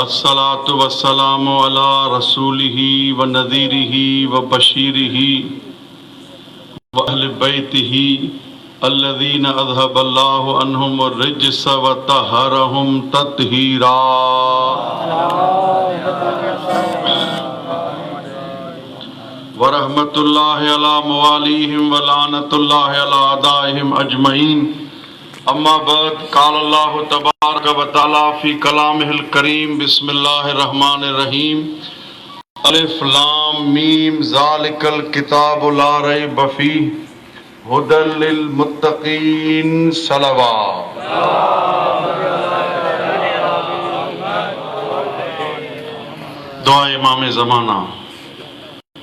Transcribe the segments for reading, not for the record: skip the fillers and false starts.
अस्सलातु वस्सलामु अला रसूलिही व नज़ीरिही व बशीरिही व अहले बैतिही अल्लज़ीना अज़हबल्लाहु अन्हुम अर्रिज्स व तहरहुम तत्हीरा। व रहमतुल्लाहि अला मवालिहिम व लानतुल्लाहि अला अदाइहिम अजमईन। अम्मा बाद क़ाल अल्लाहु तबारक व तआला फ़ी कलामिहिल करीम बिस्मिल्लाहिर रहमानिर रहीम। अलिफ लाम मीम ज़ालिकल किताबु ला रैब फ़ीह हुदल लिल मुत्तक़ीन। सलवात। दुआ इमाम ज़माना।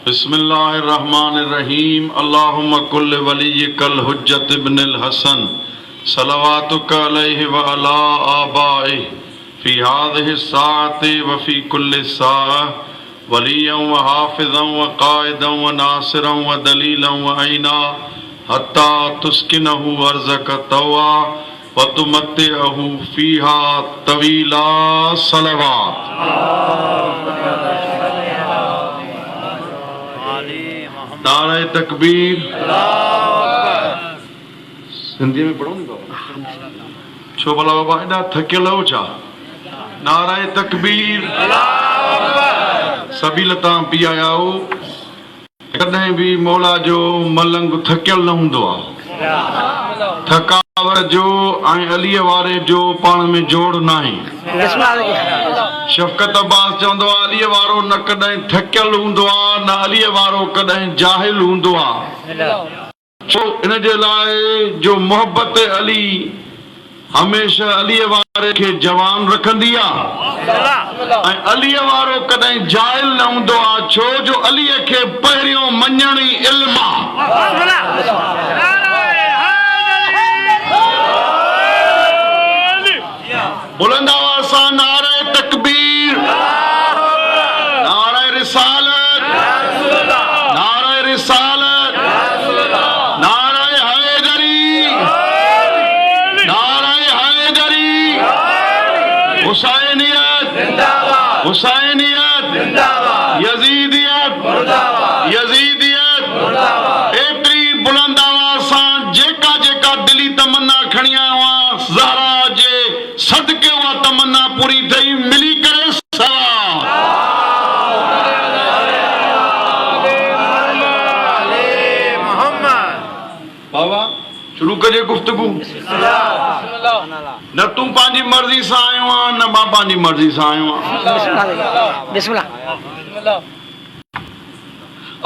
बिस्मिल्लाहिर रहमानिर रहीम। अल्लाहुम्मा कुल्ल वलिय्यकल हुज्जत इब्निल हसन सलवातुक अलैहि व अला आबाइहि फी हाज़िहि साअति व फी कुल्लि साअ वलिय्यन व हाफ़िज़न व क़ाइदन व नासिरन व दलीलन व ऐना हत्ता तुस्किनहु अर्ज़क तवा व तुमत्तिअहु फ़ीहा तवीला। सलवात। नारे तकबीर। सिंधी में पढ़ो छो भला बाबा एॾा थकियल हो छा? नारे तकबीर। सभी लता पी आया हो। कॾहिं बि मौला जो मलंग थकियल न हूंदो आहे। थकावट जो ऐं अलीअ वारे जो पाण में जोड़ न आहे। शफ़क़त अब्बास चवंदो आहे अलीअ वारो न कॾहिं थकियल हूंदो आहे न अलीअ वारो कॾहिं जाहिल हूंदो आहे। छो इन जे लाइ जो मोहब्बत अली हमेशह अलीअ वारे खे जवान रखंदी आहे ऐं अलीअ वारो कॾहिं जाहिल न हूंदो आहे। छो जो अलीअ खे पहिरियों मञण ई इल्म आहे। बुलंद आवाज़ सां नारे तकबीर, नारे रिसालत, नारे रिसालत, नारे हैदरी, नारे हैदरी। हुसैनियत, हुसैनियत, यजीदियत, यजीदियत। एतरी बुलंद आवाज़ सां जेका जेका दिली तमन्ना खणी आया हुआ ज़हरा जे सदके उहा तमन्ना पूरी थई। मिली करे सलाम। बाबा शुरू कजे गुफ्तगू। न तू पंहिंजी मर्ज़ी सां आयो आहे न मां पंहिंजी मर्ज़ी सां आयो आहियां।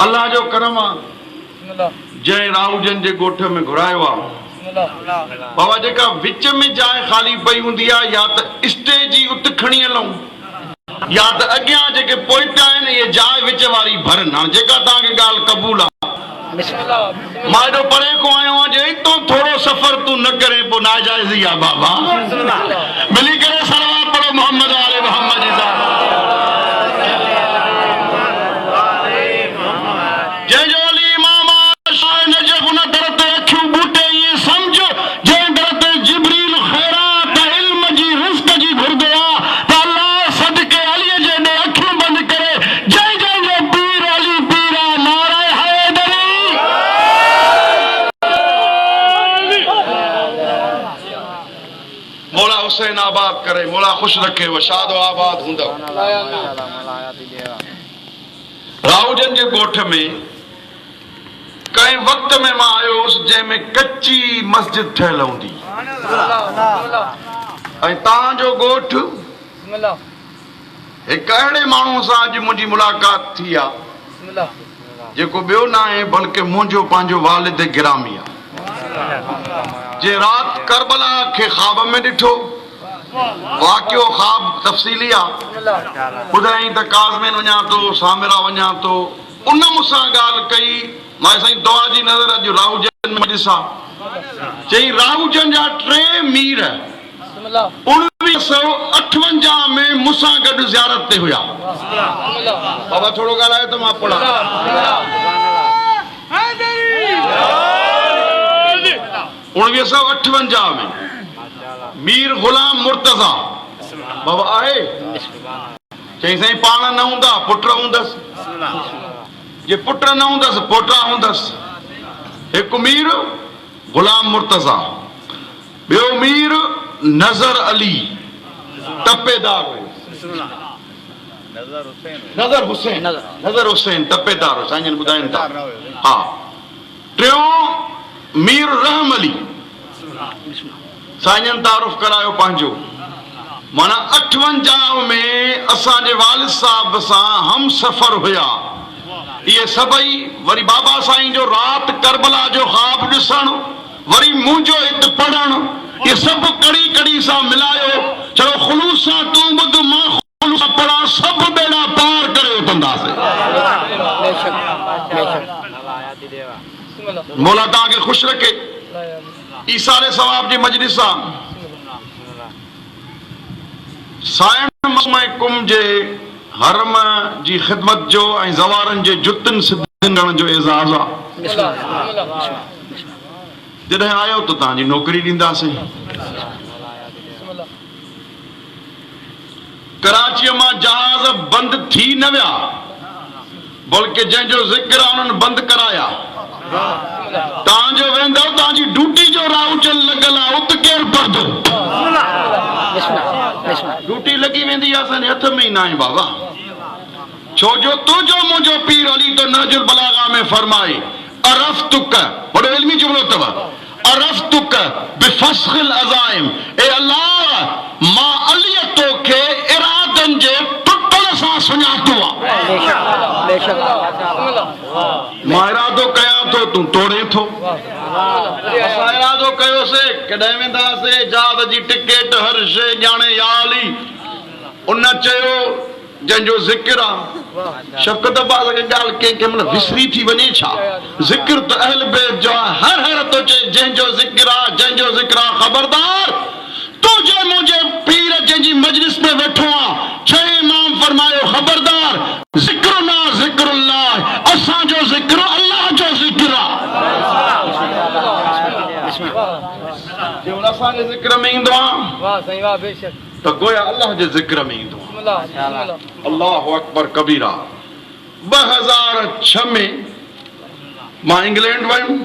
अल्लाह जो करम आहे जंहिं राहुजन जे ॻोठ में घुरायो आहे। बाबा जेका विच में जाइ ख़ाली पई हूंदी आहे या त स्टेज जी उत खणी हलूं या त अॻियां जेके पोइता आहिनि इहे जाइ विच वारी भरनि। हाणे जेका तव्हांखे ॻाल्हि क़बूल आहे। मां एॾो परे को आयो आहियां जे एतिरो थोरो सफ़र तूं न करे पोइ नाजाइज़ी आहे। बाबा मिली करे सलवात पढ़ो मोहम्मद आले मोहम्मद जी साहब। जंहिंजो अली इमाम शाह नजफ़ उन दर ते अखियूं बूटे ईअं सम्झो जंहिं दर ते जिब्रील ख़ैरात इल्म जी रिज़्क़ जी घुरंदो आहे त अल्लाह सदके अलीअ जे ॾे अखियूं बंदि करे जंहिं जंहिंजो पीर अली पीर आहे। नारे हैदरी। मौला हुसैन आबाद करे, मौला खुश रखे, वशाद आबाद हूंदो। राहुजन जे ॻोठ में कंहिं वक़्त में मां आयो हुउसि जंहिंमें कच्ची मस्जिद ठहियल हूंदी ऐं तव्हांजो ॻोठ हिकु अहिड़े माण्हू सां अॼु मुंहिंजी मुलाक़ात थी आहे जेको ॿियो न आहे बल्कि मुंहिंजो पंहिंजो वालिद गिरामी आहे। जे राति करबला खे ख़्वाब में ॾिठो, वाक़ियो ख़्वाब तफ़सीली आहे, ॿुधाई त काज़मेन वञा थो, सामिरा वञा थो। उन मूंसां ॻाल्हि कई, मां साईं दुआ जी नज़र अॼु राहुजन में ॾिसां। चई राहुजन जा 3 मीर 1958 में मूंसां गॾु ज़ियारत ते हुया। बाबा थोरो ॻाल्हायो त मां पढ़ां। 1958 में मीर गुलाम मुर्तज़ा बाबा आहे चई साईं पाण न हूंदा पुट हूंदसि जे पुट न हूंदसि पोटा हूंदसि हिकु मीर गुलाम मुर्तज़ा ॿियो मीर नज़र अली टपेदार नज़र हुसैन टपेदार साईं जन ॿुधाइनि था हा टियों मीर रहम अली साईं जन तारुफ़ करायो पंहिंजो माना 58 में असांजे वालिद साहब सां हम सफ़र हुया ये सभई वरी बाबा साईं जो रात करबला जो ख्वाब ॾिसण वरी मुंहिंजो हिते पढ़ण ये सब कड़ी कड़ी सां मिलायो चलो ख़ुलूस सां तूं ॿुध मां ख़ुलूस सां पढ़ां सब बेड़ा पार करे वठंदासीं मौला तव्हांखे ख़ुशि रखे ईसारे सवाब जी मजलिस सां साइण कुम जे हरम जी ख़िदमत जो ऐं ज़वारनि जे जुतनि सिद्धनि जो एज़ाज़ आहे जॾहिं आयो त तव्हांजी नौकरी ॾींदासीं कराचीअ मां जहाज़ बंदि थी न विया बल्कि जंहिंजो ज़िक्र आहे उन्हनि बंदि कराया तव्हांजो वेंदव तव्हांजी ड्यूटी जो राउचल लॻल आहे उत केरु पढ़ंदो ड्यूटी लॻी वेंदी आहे असांजे हथ में ई न आहे बाबा छो जो तुंहिंजो मुंहिंजो पीर अली तो नहजुल बलागा में फरमाए अरफ़्तुक वॾो इल्मी जुमिलो अथव अरफ़्तुक बिफ़स्ख़िल अज़ाइम ए अल्लाह मां अलीअ तोखे इरादनि जे टुटण सां सुञातो आहे मां इरादो कयां थो तूं तोड़े थो असां इरादो कयोसीं कॾहिं वेंदासीं जहाज़ जी टिकेट हर शइ ॼाणे या अली उन चयो जंहिंजो ज़िक्र आहे शफ़क़त अब्बास खे ॻाल्हि कंहिं महिल विसरी थी वञे छा ज़िक्र त अहल बैत जो आहे हर हर तो चए जंहिंजो ज़िक्र आहे ख़बरदार तुंहिंजे मुंहिंजे पीर जंहिंजी मजलिस में वेठो आहे छह इमाम फरमायो ख़बरदार ज़िक्र ना ज़िक्रुल्लाह असांजो ज़िक्र अल्लाह जो ज़िक्र आहे असांजे ज़िक्र में ईंदो आहे त गोया अल्लाह जे ज़िक्र में ईंदो आहे अल्लाहु अकबर कबीरा 2006 में मां इंग्लैंड वयुमि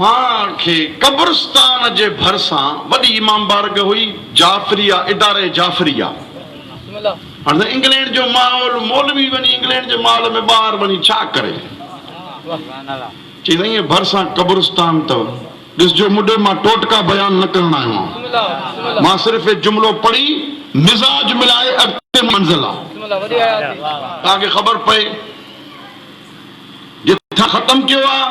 मूंखे कब्रिस्तान जे भरिसां वॾी इमाम बारगाह हुई जाफरिया इदारे जाफरिया हाणे इंग्लैंड जो माहौल मौलवी वञी इंग्लैंड जे माहौल में ॿार वञी छा करे चई ईअं भरिसां कब्रिस्तान अथव ॾिसजो मुॾे मां टोटका बयान न करण आयो आहियां मां सिर्फ़ जुमिलो पढ़ी मिज़ाज मिलाए अॻिते मंज़िल आहे तव्हांखे ख़बर पए जिथां ख़तम कयो आहे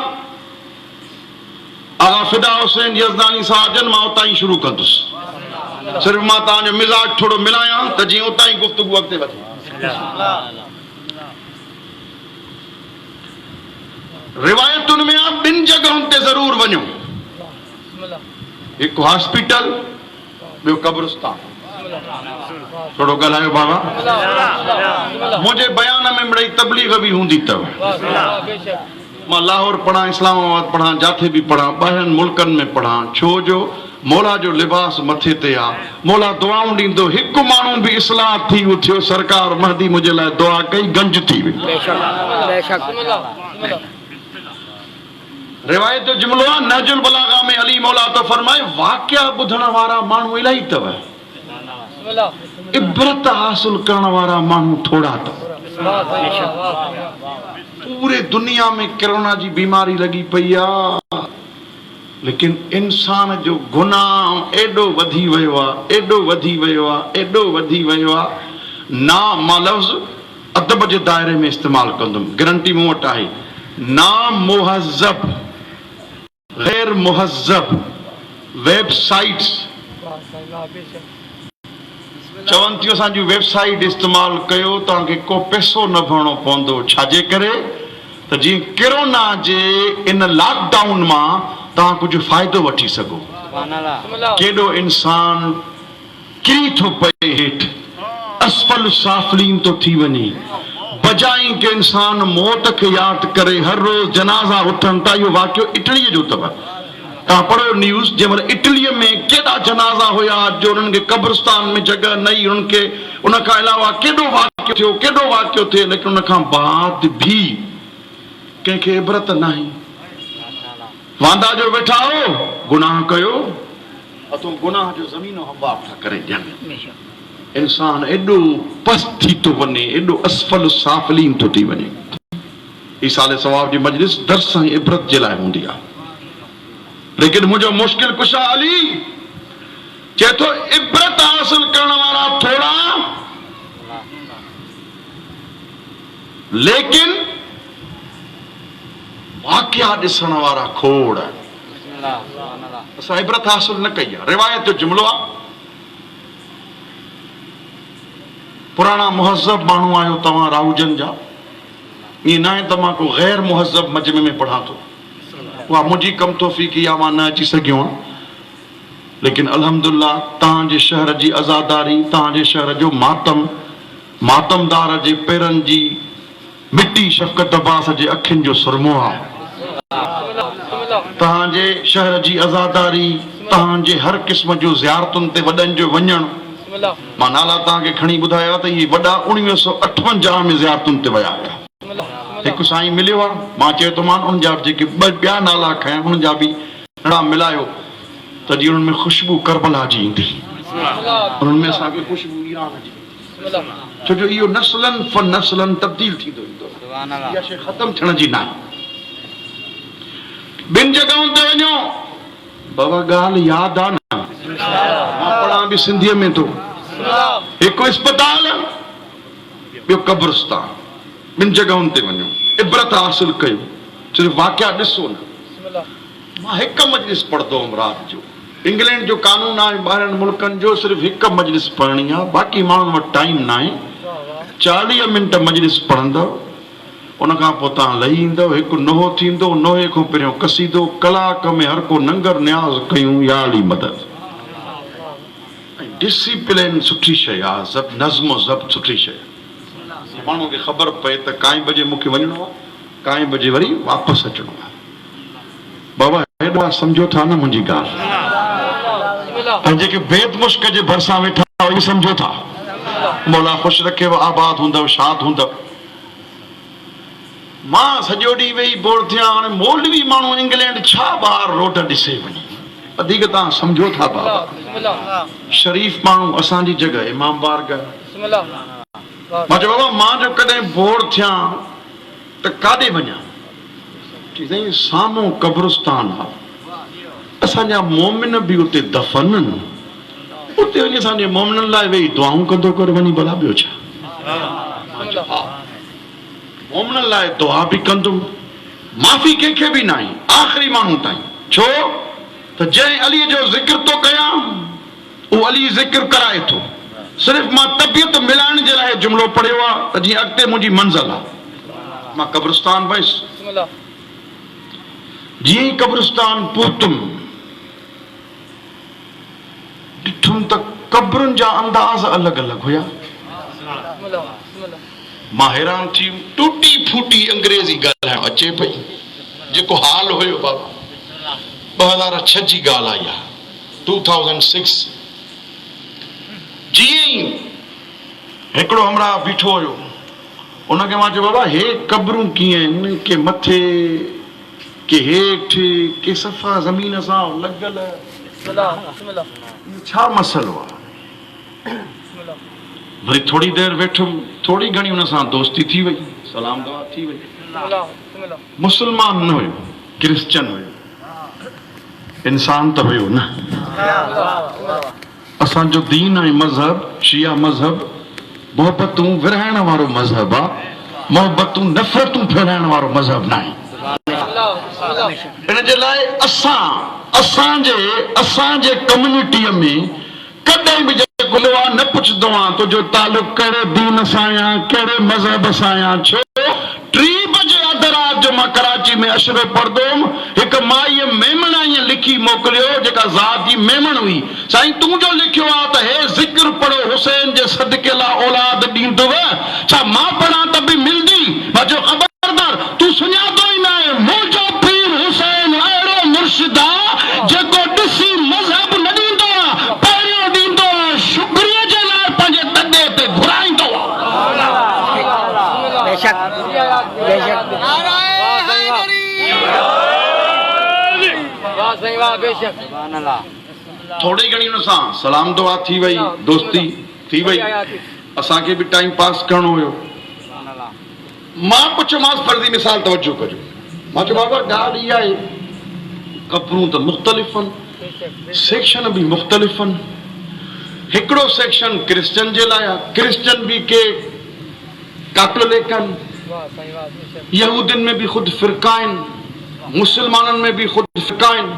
आगा फिदा हुसैन यज़दानी साहब जन मां उतां ई शुरू कंदुसि सिर्फ़ मां तव्हांजो मिज़ाज थोरो मिलायां त जीअं उतां ई गुफ़्तगू अॻिते वधे रिवायतुनि में आहे ॿिनि जॻहुनि ते ज़रूर वञो हिकु हॉस्पिटल ॿियो कब्रिस्तान थोरो ॻाल्हायो बाबा मुंहिंजे बयान में मिड़ई तबलीग बि हूंदी अथव मां लाहौर पढ़ां इस्लामाबाद पढ़ां जिथे बि पढ़ां ॿाहिरनि मुल्कनि में पढ़ां छो जो मौला जो लिबास मथे ते आहे मौला दुआऊं ॾींदो हिकु माण्हू बि इस्लाह थी उथियो सरकार महदी मुंहिंजे लाइ दुआ कई गंज थी वई रिवायत जो जुमिलो आहे नहजुल बलागा में अली मौला तो फरमाए वाक़िया ॿुधण वारा माण्हू इलाही अथव इबरत हासिल करण वारा माण्हू थोड़ा अथव पूरे दुनिया में कोरोना जी बीमारी लगी पई आहे लेकिन इंसान जो गुनाह एडो वधी वियो आहे ना मां लफ़्ज़ अदब जे दायरे में इस्तेमाल कंदुमि गारंटी मूं वटि आहे ना मुहज़्ज़ब गैर मुहज़्ज़ब वेबसाइट्स चवनि थियूं असांजी वेबसाइट इस्तेमाल कयो तव्हांखे को पैसो न भरणो पवंदो छाजे करे त जीअं कोरोना जे इन लॉकडाउन मां तव्हां कुझु फ़ाइदो वठी सघो केॾो इंसान किरी थो पए हेठि असफल साफलीन तो थी वञे बजाई के इंसान मौत खे यादि करे हर रोज़ जनाज़ा उथनि था इहो वाक़ियो इटलीअ जो अथव तव्हां पढ़ो न्यूज़ जंहिंमहिल इटलीअ में केॾा जनाज़ा हुया जो उन्हनि खे कब्रिस्तान में जॻह नई, उन्हनि खे उन खां अलावा केॾो वाक़ियो थिए, लेकिन उन खां बाद बि कंहिंखे इबरत नाहे। वांदा जो वेठा हो, गुनाह कयो, अथो गुनाह जो ज़मीनो हवा था करे ॾियनि। इंसान एॾो पस्त थी थो वञे, एॾो असफल साफलीन थो थी वञे। ईसाले सवाब जी मजलिस दर्स ऐं इबरत जे लाइ हूंदी आहे, लेकिन मुंहिंजो मुश्किल कुशा अली चए थो इबरत हासिल करण वारा थोड़ा, लेकिन वाक़िया ॾिसण वारा खोड़। असां इबरत हासिल न कई आहे। रिवायत जो जुमिलो आहे, पुराणा मुहज़ब माण्हू आहियो तव्हां राहुजन जा, ईअं न आहे त मां को गैर मुहज़ब मजमे में पढ़ां थो, उहा मुंहिंजी कम तौफ़ीक़ी आहे, मां न अची सघियो आहियां। लेकिन अल्हम्दुलिल्लाह तव्हांजे शहर जी आज़ादारी, तव्हांजे शहर जो मातमदार जे पेरनि जी मिटी शफ़क़त अब्बास जे अखियुनि जो सुरमो आहे। तव्हांजे शहर जी आज़ादारी, तव्हांजे हर क़िस्म जो ज़ियारतुनि ते वॾनि जो वञणु, मां नाला तव्हांखे खणी ॿुधाया त इहे वॾा 1958 में ज़ियारतुनि ते विया हुया। हिकु साईं मिलियो आहे, मां चयो त मां उन जा जेके ॿिया नाला खयां उन जा बि नड़ा मिलायो त जीअं उन्हनि में ख़ुशबू करबला जी ईंदी, उन्हनि में असांखे ख़ुशबू ईरान जी, छो जो इहो नस्लनि फ़ नस्लनि तब्दील थींदो ईंदो, इहा शइ ख़तमु थियण जी न आहे। ॿिनि जॻहुनि ते वञो बाबा, ॻाल्हि यादि आहे न, मां पढ़ां बि सिंधीअ में थो। हिकु इस्पताल, ॿियो कब्रिस्तान, ॿिनि जॻहुनि ते वञो, इबरत हासिल कयो, सिर्फ़ु वाक़िया ॾिसो न। मां हिकु मजलिस पढ़ंदो हुउमि राति जो, इंग्लैंड जो कानून आहे ॿाहिरनि मुल्कनि जो सिर्फ़ु हिकु मजलिस पढ़णी आहे, बाक़ी माण्हुनि वटि टाइम न आहे। 40 मिंट मजलिस पढ़ंदव, उन खां पोइ तव्हां लही ईंदव, हिकु नोहो थींदो, नोहे खां पहिरियों कसीदो, कलाक में हर को नंगर न्याज़ कयूं, या अली मदद। डिसिप्लिन सुठी शइ आहे, नज़्म ज़ब्त सुठी शइ आहे। माण्हू खे ख़बर पए त काएं बजे मूंखे वञिणो आहे, काएं बजे वरी वापसि अचिणो आहे। बाबा हेॾा सम्झो था न मुंहिंजी ॻाल्हि, ऐं जेके बेद मुश्क जे भरिसां वेठा इहे सम्झो था, मौला ख़ुशि रखेव, आबाद हूंदव, शाद हूंदव। मां सॼो ॾींहुं वेही बोर थियां, हाणे मौलवी माण्हू इंग्लैंड छा ॿाहिरि रोड ॾिसे वञे, वधीक तव्हां सम्झो था बाबा। शरीफ़ माण्हू असांजी जॻह इमाम बारगाह, मां चयो बाबा मां जो कॾहिं बोर थियां त काॾे वञा, चई साम्हूं कब्रिस्तान आहे, असांजा मोमिन बि उते दफ़न आहिनि, उते वञी असांजे मोमिननि लाइ वेही दुआऊं कंदो कर वञी, भला ॿियो छा। मोमिननि लाइ दुआ बि कंदुमि, माफ़ी कंहिंखे बि न आहे आख़िरी माण्हू ताईं, छो त जंहिं अलीअ जो ज़िक्र थो कयां उहो अली ज़िक्र कराए थो। सिर्फ़ु मां तबियत मिलाइण जे लाइ जुमिलो पढ़ियो आहे त जीअं अॻिते मुंहिंजी मंज़िल आहे। मां कब्रिस्तान वयुसि, जीअं ई कब्रिस्तान पहुतुमि, ॾिठुमि त कब्रुनि जा अंदाज़ अलॻि अलॻि हुया। मां हैरान थी, टूटी फूटी अंग्रेज़ी ॻाल्हाइण अचे पई, जेको हाल हुयो बाबा 2006 जी ॻाल्हि आई आहे, 2006। जीअं ई हिकिड़ो हमरा बीठो हुयो, उनखे मां चयो बाबा हे क़बरूं कीअं आहिनि, के मथे के हेठि के सफ़ा ज़मीन सां लॻल, छा मसइलो आहे। वरी थोड़ी देरि वेठुमि, थोड़ी घणी हुन सां दोस्ती थी वई, सलाम दुआ थी वई। मुस्लमान न हुयो, क्रिश्चन हुयो, इंसान त हुयो न। असांजो दीन ऐं मज़हब, शिया मज़हब, मोहबतूं विरहाइण वारो मज़हब आहे, मोहबतूं नफ़रतूं फैलाइण वारो मज़हब न आहे। इन जे लाइ असांजे कम्यूनिटीअ में कॾहिं बि जेको आहे न पुछंदो आहियां तुंहिंजो तालुक कहिड़े दीन सां या कहिड़े मज़हब सां या, छो 3 बजे अध रात जो मां कराची में अशरो पढ़ंदो हुउमि, हिकु माईअ मेमण ईअं लिखी मोकिलियो, जेका ज़ात जी मेमण हुई, साईं तूं जो लिखियो आहे त हे ज़िक्र पढ़ो हुसैन जे सदके लाइ औलाद ॾींदव, छा मां पढ़ां त बि मिलंदी? मां चयो ख़बरदार, तूं सुञातो ई न आहे, मुंहिंजो पीर हुसैन अहिड़ो मुर्शिद आहे थोड़ी घणी हुन सां सलाम दुआ थी वई, दोस्ती थी वई, असांखे बि टाइम पास करणो हुयो। मां पुछोमांसि फर्ज़ी मिसाल तवज्जो कजो, मां चयो बाबा ॻाल्हि इहा आहे, कपरूं त मुख़्तलिफ़ आहिनि, सेक्शन बि मुख़्तलिफ़ आहिनि। हिकिड़ो सेक्शन क्रिश्चन जे लाइ आहे, क्रिश्चन बि के कैथोलिक आहिनि, यहूदियुनि में बि ख़ुदि फ़िरका आहिनि, मुस्लमाननि में बि ख़ुदि फ़िरका आहिनि।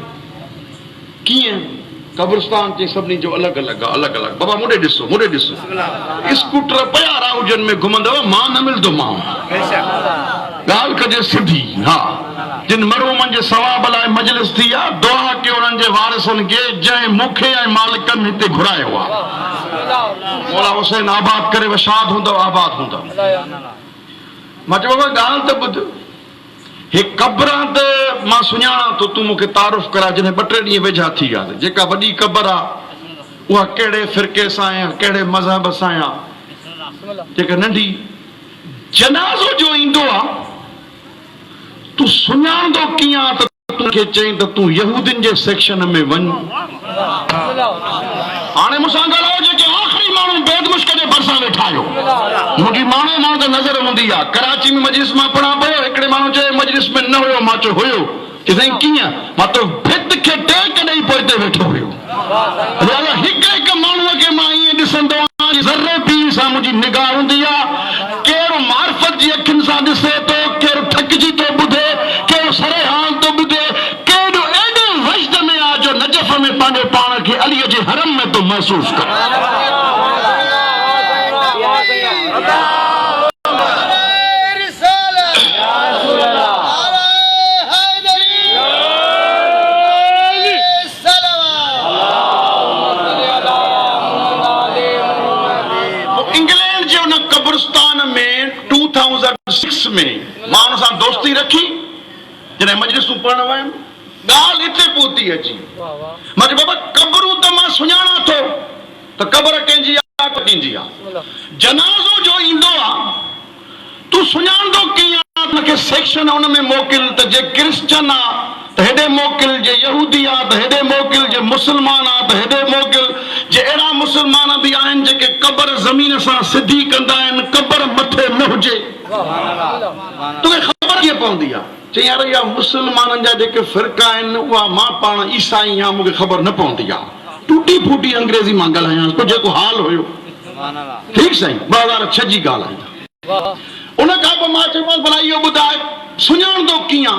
कीअं? कब्रिस्तान चई सभिनी जो अलॻि अलॻि आहे, अलॻि अलॻि। बाबा मूंॾे ॾिसो, मूंॾे ॾिसो, स्कूटर पिया राहुजनि में घुमंदव, मां न मिलंदोमांव। ॻाल्हि कजे सिधी। हा, जिन मरहूमनि जे सवाब लाइ मजलिस थी आहे, दुआ कयो उन्हनि जे वारिसनि खे जंहिं मूंखे ऐं मालिकनि हिते घुरायो आहे। मौला हुसैन आबाद करे वशाद हूंदव, आबाद हूंदव। मां चयो बाबा ॻाल्हि त ॿुध, हे क़ब्र त मां सुञाणा थो, तूं मूंखे तारुफ़ कराए। जॾहिं 2-3 ॾींहं वेझा थी विया, जेका वॾी क़ब्र आहे उहा कहिड़े फ़िरके सां आहे, कहिड़े मज़हब सां आहे। जेका नंढी जनाज़ो जो ईंदो आहे, तूं सुञाणंदो कीअं त तोखे चई त तूं यहूदियुनि जे सेक्शन में वञ। हाणे मूंसां ॻाल्हायो जेके आख़िरी माण्हू बेदमुश्क जे भरिसां वेठा आहियो, मुंहिंजी माण्हू त नज़र हूंदी आहे। कराची में मजलिस मां पढ़ां पियो, हिकिड़े माण्हू चयो मजलिस में न हुयो, मां चयो हुयो। चई कीअं? मां तो भित खे टेक ॾेई पोइ हिते वेठो हुयो। हिकु हिकु माण्हूअ खे मां ईअं ॾिसंदो आहियां, ज़र्रे पीर सां मुंहिंजी निगाह हूंदी आहे। केरु मार्फत जी अखियुनि सां ॾिसे थो, केरु थकिजी थो ॿुधे, केरु सरे हाल थो ॿुधे, केरु एॾे वजद में आहे जो नजफ़ में पंहिंजे पाण खे अलीअ जे हरम में थो महसूस करे। इंग्लैंड जे उन कब्रिस्तान में 2006 में मां हुन सां दोस्ती रखी, जॾहिं मजलिसूं पढ़ण वयुमि, ॻाल्हि हिते पहुती अची। मां चयो बाबा क़ब्रूं त मां सुञाणा थो त क़ब्र कंहिंजी आहे, कंहिंजी आहे। जनाज़ो जो ईंदो आहे, तूं सुञाणंदो कीअं? हुनखे सेक्शन हुन में मोकिल त जे क्रिश्चन आहे त हेॾे मोकिल, जे यहूदी आहे त हेॾे मोकिल, जे मुस्लमान आहे त हेॾे मोकिल। जे अहिड़ा मुस्लमान बि आहिनि जेके क़ब्र ज़मीन सां सिधी कंदा आहिनि, क़ब्र मथे न हुजे, तोखे ख़बर कीअं पवंदी आहे? चई यार इहा मुस्लमाननि जा जेके फ़िरका आहिनि, उहा मां पाण ईसाई आहियां, मूंखे ख़बर न पवंदी आहे। टूटी फूटी अंग्रेज़ी मां ॻाल्हायांसि पोइ जेको हाल हुयो। ठीकु साईं, 2006 जी ॻाल्हि आहे। उन खां पोइ मां चयोमांसि भला इहो ॿुधाए सुञाणंदो कीअं?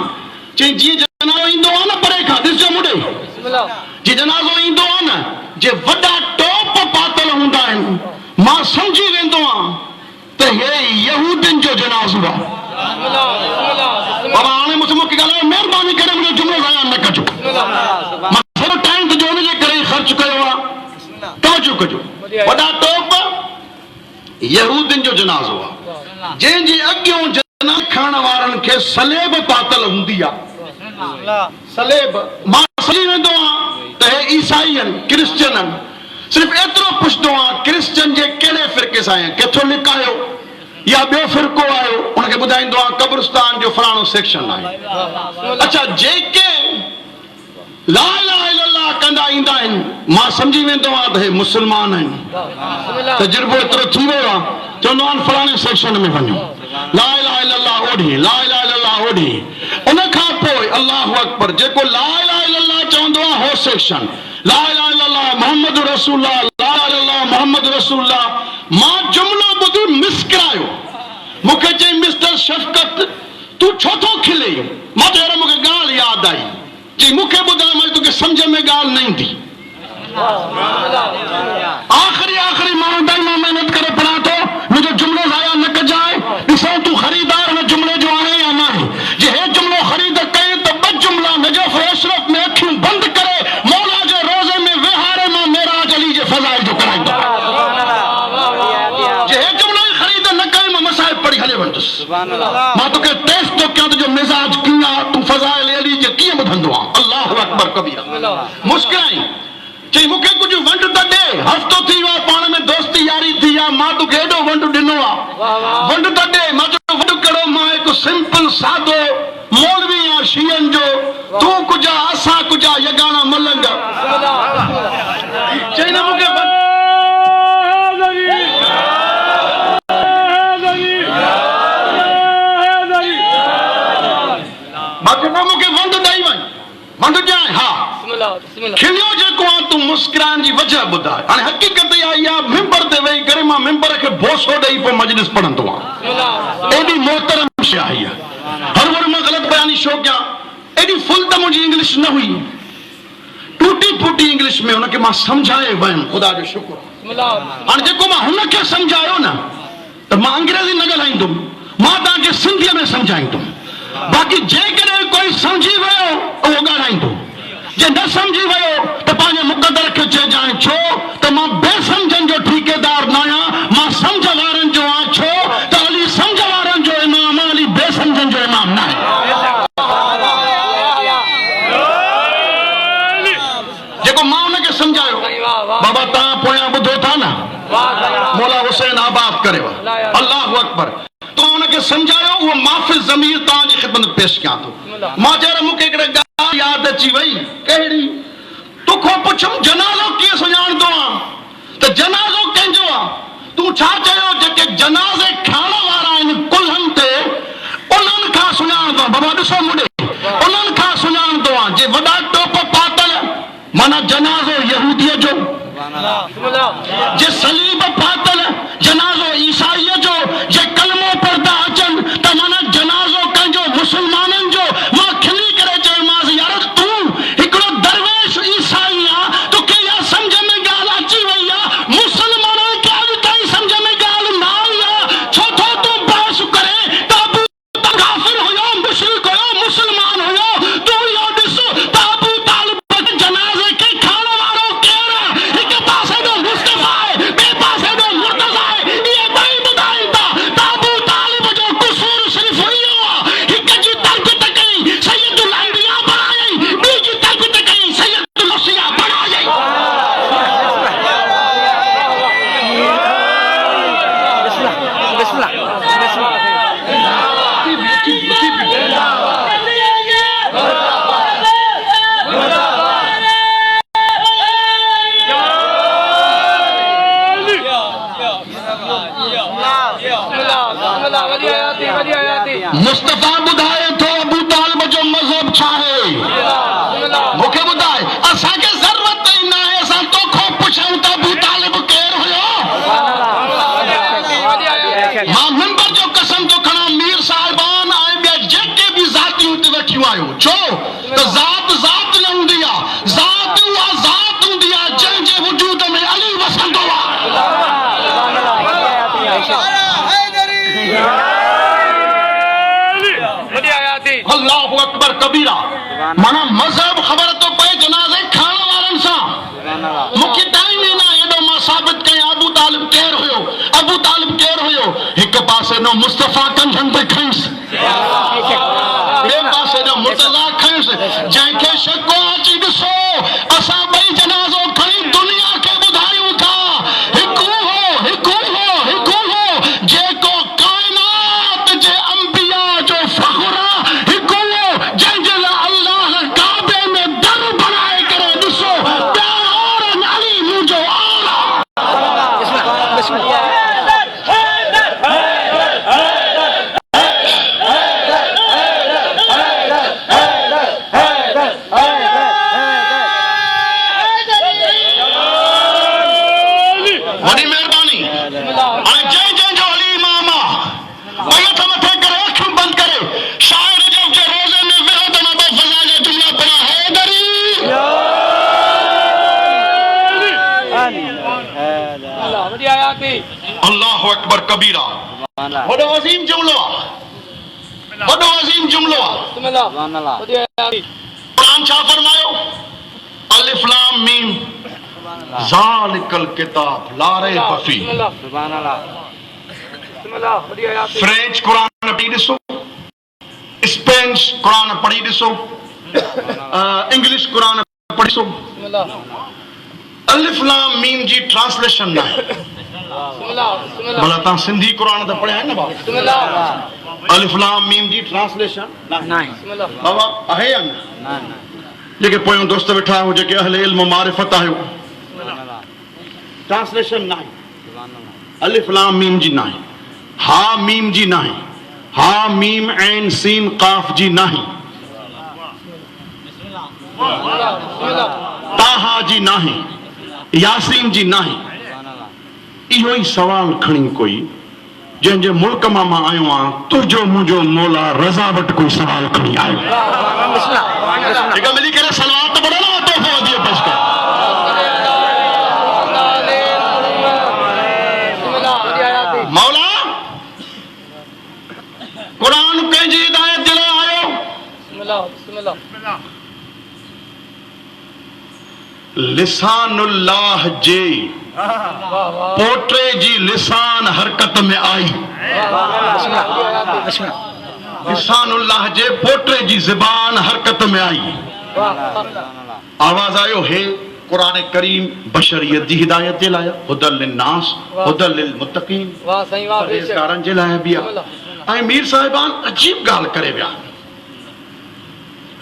चई जीअं जनाज़ो ईंदो आहे न परे खां, ॾिसजो मुंडे, जीअं जनाज़ो ईंदो आहे न, जे वॾा टोप पातल हूंदा आहिनि, मां सम्झी वेंदो आहियां त हे यहूदियुनि जो जनाज़ो आहे। बाबा हाणे मूंखे ॻाल्हायो, महिरबानी करे मुंहिंजो जुमिलो ज़ाया न कजो। मां थोरो टाइम त जो हुनजे करे ई ख़र्च कयो आहे, तवजो कजो। वॾा टोप यहूदियुनि जो जनाज़ो आहे, जंहिंजे अॻियों जनाज़ो खणण वारनि खे सलेब पातल हूंदी आहे। सलेब मां सम्झी वेंदो आहियां त हे ईसाई आहिनि, क्रिश्चन आहिनि। सिर्फ़ु एतिरो पुछंदो आहियां क्रिश्चन जे कहिड़े फ़िरके सां आहियो, कैथोलिक आहियो या ॿियो फ़िरको आहियो? उनखे ॿुधाईंदो आहियां कब्रिस्तान जो फलाणो सेक्शन आहे। अच्छा, जेके ला इलाहा इल्लल्लाह कंदा ईंदा आहिनि, मां सम्झी वेंदो आहियां त हे मुस्लमान आहिनि। तजुर्बो एतिरो थी वियो आहे, चवंदो आहिनि फलाणे सेक्शन में वञो, ला इलाहा इल्लल्लाह ओॾी, ला इलाहा इल्लल्लाह ओॾी। उन खां पोइ अल्लाहु अकबर, जेको ला इलाहा इल्लल्लाह चवंदो आहे हो सेक्शन, ला इलाहा इल्लल्लाह मुहम्मद रसूलुल्लाह, ला इलाहा इल्लल्लाह मुहम्मद रसूलुल्लाह। मां जुमिलो ॿुधी मिस्करायो, मूंखे चई मिस्टर शफ़क़त तूं छो थो खिले? मां चयो यार मूंखे ॻाल्हि यादि आई। चई मूंखे ॿुधाए, मां तोखे सम्झ में ॻाल्हि न ईंदी। आख़िरी माण्हू ताईं मां महिनत करे पढ़ां थो, मुंहिंजो जुमिलो ज़ाया न कजाए। ॾिसो तूं ख़रीदार हिन जुमिले जो आहे या न आहे। जे हे जुमिलो ख़रीद कई त 2 जुमिला नजफ़ अशरफ में अखियूं बंदि करे मौला जे रोज़े में विहारे मां मेराज अली जे फ़ज़ाइल जो कराईंदो। जे हे जुमिलो ई ख़रीद न कई, मां मसाइब पढ़ी हले वेंदुसि। मां तोखे टेस्ट थो कयां तुंहिंजो मिज़ाज कीअं आहे, तूं फ़ज़ाइल अली जे कीअं ॿुधंदो आहे। अल्लाहु अकबर कबीरा। मुस्किराई, चई मूंखे कुझु वंड त ॾे, हफ़्तो थी वियो पाण में दोस्ती यारी थी आहे, मां तोखे एॾो वंड ॾिनो आहे, वंड त ॾे। मां चयो वंड कहिड़ो? मां हिकु सिंपल सादो मौलवी आहियां, शीयन जो तू कुजा असा कुजा ये गाना मलंग चई ना मुके मुके वंद ॾेई वञ वंद ॾियां हा खिलियो जेको आहे तूं मुस्कुराइण जी वजह ॿुधाए हाणे हक़ीक़त इहा आहे मिंबर ते वेही करे मां मिंबर खे भोसो ॾेई पोइ मजलिस पढ़ंदो आहियां एॾी मोहतरम शइ आहे हर बार मां ग़लति बयानी छो कयां एॾी फुल त मुंहिंजी इंग्लिश न हुई टूटी फूटी इंग्लिश में हुनखे मां सम्झाए वियुमि ख़ुदा जो शुक्र हाणे जेको मां हुनखे सम्झायो न त मां अंग्रेज़ी न ॻाल्हाईंदुमि मां तव्हांखे सिंधीअ में सम्झाईंदुमि बाक़ी जेकॾहिं कोई सम्झी वियो उहो ॻाल्हाईंदो जे न सम्झी वियो त पंहिंजे मुक़दर खे चइजांइ छो त मां बेसम्झनि जो ठेकेदार न आहियां मां सम्झ वारनि जो आहियां छो त अली सम्झ वारनि जो इमाम आहे अली बेसम्झनि जो इमाम न आहे जेको मां हुनखे सम्झायो बाबा तव्हां पोयां ॿुधो था न मौला हुसैन आबाद करेव अल्लाहु अकबर तो उनके समझायो वो माफ़िल ज़मीर तव्हांजी ख़िदमत में पेश कयां थो मां चयो मूंखे हिकिड़े ॻाल्हि यादि अची वई कहिड़ी तोखां पुछुमि जनाज़ो कीअं सुञाणंदो आहे त जनाज़ो कंहिंजो आहे तूं छा चयो जेके जनाज़े खणण वारा आहिनि कुल्हनि ते उन्हनि खां सुञाणंदो बाबा ॾिसो मुंडे उन्हनि खां सुञाणंदो आहे जे वॾा टोप पातल माना जनाज़ो यहूदीअ जो जे सलीब पातल जनाज़ो ईसाईअ जो जे कलमो पढ़ंदा अचनि त माना जनाज़ो कंहिंजो मुस्लमाननि जो मां खिली करे चयोमांसि यार तूं हिकिड़ो दरवेश ईसाई आहे तोखे इहा सम्झ में ॻाल्हि अची वई आहे मुस्लमाननि खे अॼु ताईं सम्झ में ॻाल्हि न आई आहे छो थो तूं बहस करे त अबू काफ़िर हुयो मुशरिक हुयो मुस्लमान हुयो तूं इहो ॾिस त अबू तालिब जनाज़े खे खणण वारो केरु आहे हिकु पासे ॾो मुस्तफ़ा आहे ॿिए पासे ॾो मुर्तज़ा आहे इहे ॿई ॿुधाइनि था त अबू तालिब जो कुसूर सिर्फ़ु इहो आहे हिक जी तर्क त कई सैयदुल अंबिया बणायई ॿी जी तर्क त कई सैयदुल मसीह बणायई मुस्तफ़ा ॿुधाए थो अबू तालिब जो मज़हब छा आहे मूंखे ॿुधाए असांखे ज़रूरत ई न आहे असां तोखां पुछूं त अबू तालिब केरु हुयो मां मिंबर जो कसम थो खणां मीर साहिबान ऐं ॿिया जेके बि ज़ातियूं हिते वेठियूं आहियो छो त ज़ात ज़ात न हूंदी आहे ज़ात उहा ज़ात हूंदी आहे जंहिंजे वजूद में अली वसंदो आहे अल्लाहु अकबर कबीरा माना मज़हब ख़बर तो पए जनाज़े खणण वारनि सां मूंखे टाइम ई न एॾो मां साबित कयां अबू तालिब केरु हुयो अबू तालिब केरु हुयो हिकु पासे ॾो मुस्तफ़ा कंधनि ते खयुसि ॿिए पासे ॾो मुर्तज़ा खयुसि जंहिंखे शको अची ॾिसो असां ॿई जनाज़ो खणी दुनिया खे ॿुधायूं था हिकु हो जेको काइनात जे अंबिया जो फ़ख्र आहे हिकु हो जंहिंजे लाइ अल्लाह काबे में दर बनाए करे ॾिसो ॿिया और नाली मुंहिंजो और वॾी महिरबानी हाणे जंहिंजो अली इमाम आहे ॿई हथ मथे करे अखियूं बंदि करे शायर रजब जे रोज़े में विहो त मां ॿ फज़ा जा जुमला पढ़ा हैदरी अल्लाहु अकबर कबीरा वॾो अज़ीम जुमलो आहे वॾो अज़ीम जुमलो आहे क़ुरान छा फरमायो अलिफ लाम मीम ज़ालिकल किताब ला रैब फीह फ्रेंच कुरान पढ़ी ॾिसो स्पेनिश कुरान पढ़ी ॾिसो इंग्लिश कुरान पढ़ी ॾिसो अलिफ लाम मीम जी ट्रांसलेशन न आहे भला तव्हां सिंधी कुरान त पढ़िया आहिनि न बाबा अलिफ लाम मीम जी ट्रांसलेशन नहीं बाबा आहे या न जेके पोयों दोस्त वेठा हो जेके अहले इल्म मारिफत आयो ट्रांसलेशन नहीं अलिफ लाम मीम जी नहीं हा मीम जी नहीं हा मीम ऐन सीन काफ जी नहीं ताहा जी नहीं यासीन जी नहीं इहो ही सवाल खणी कोई जंहिंजे मुल्क मां मां आयो आहियां तुंहिंजो मुंहिंजो मौला रज़ा वटि कोई सवाल खणी आयो ठीक है मिली करे सलवार तो पढ़ो ना तोहफो दिए पेश कर मौला कुरान कंहिंजी हिदायत जे लाइ आयो लिसानुल्लाह जे पोटे जी लिसान हरकत में आई लिसानुल्लाह जे पोटे जी ज़बान हरकत में आई आवाज आयो हे कुरान करीम बशरियत जी हिदायत जे लाइ हुदल लिन्नास हुदल लिलमुत्तकीन परहेज़गारनि जे लाइ बि आहे ऐं मीर साहिबान अजीब ॻाल्हि करे विया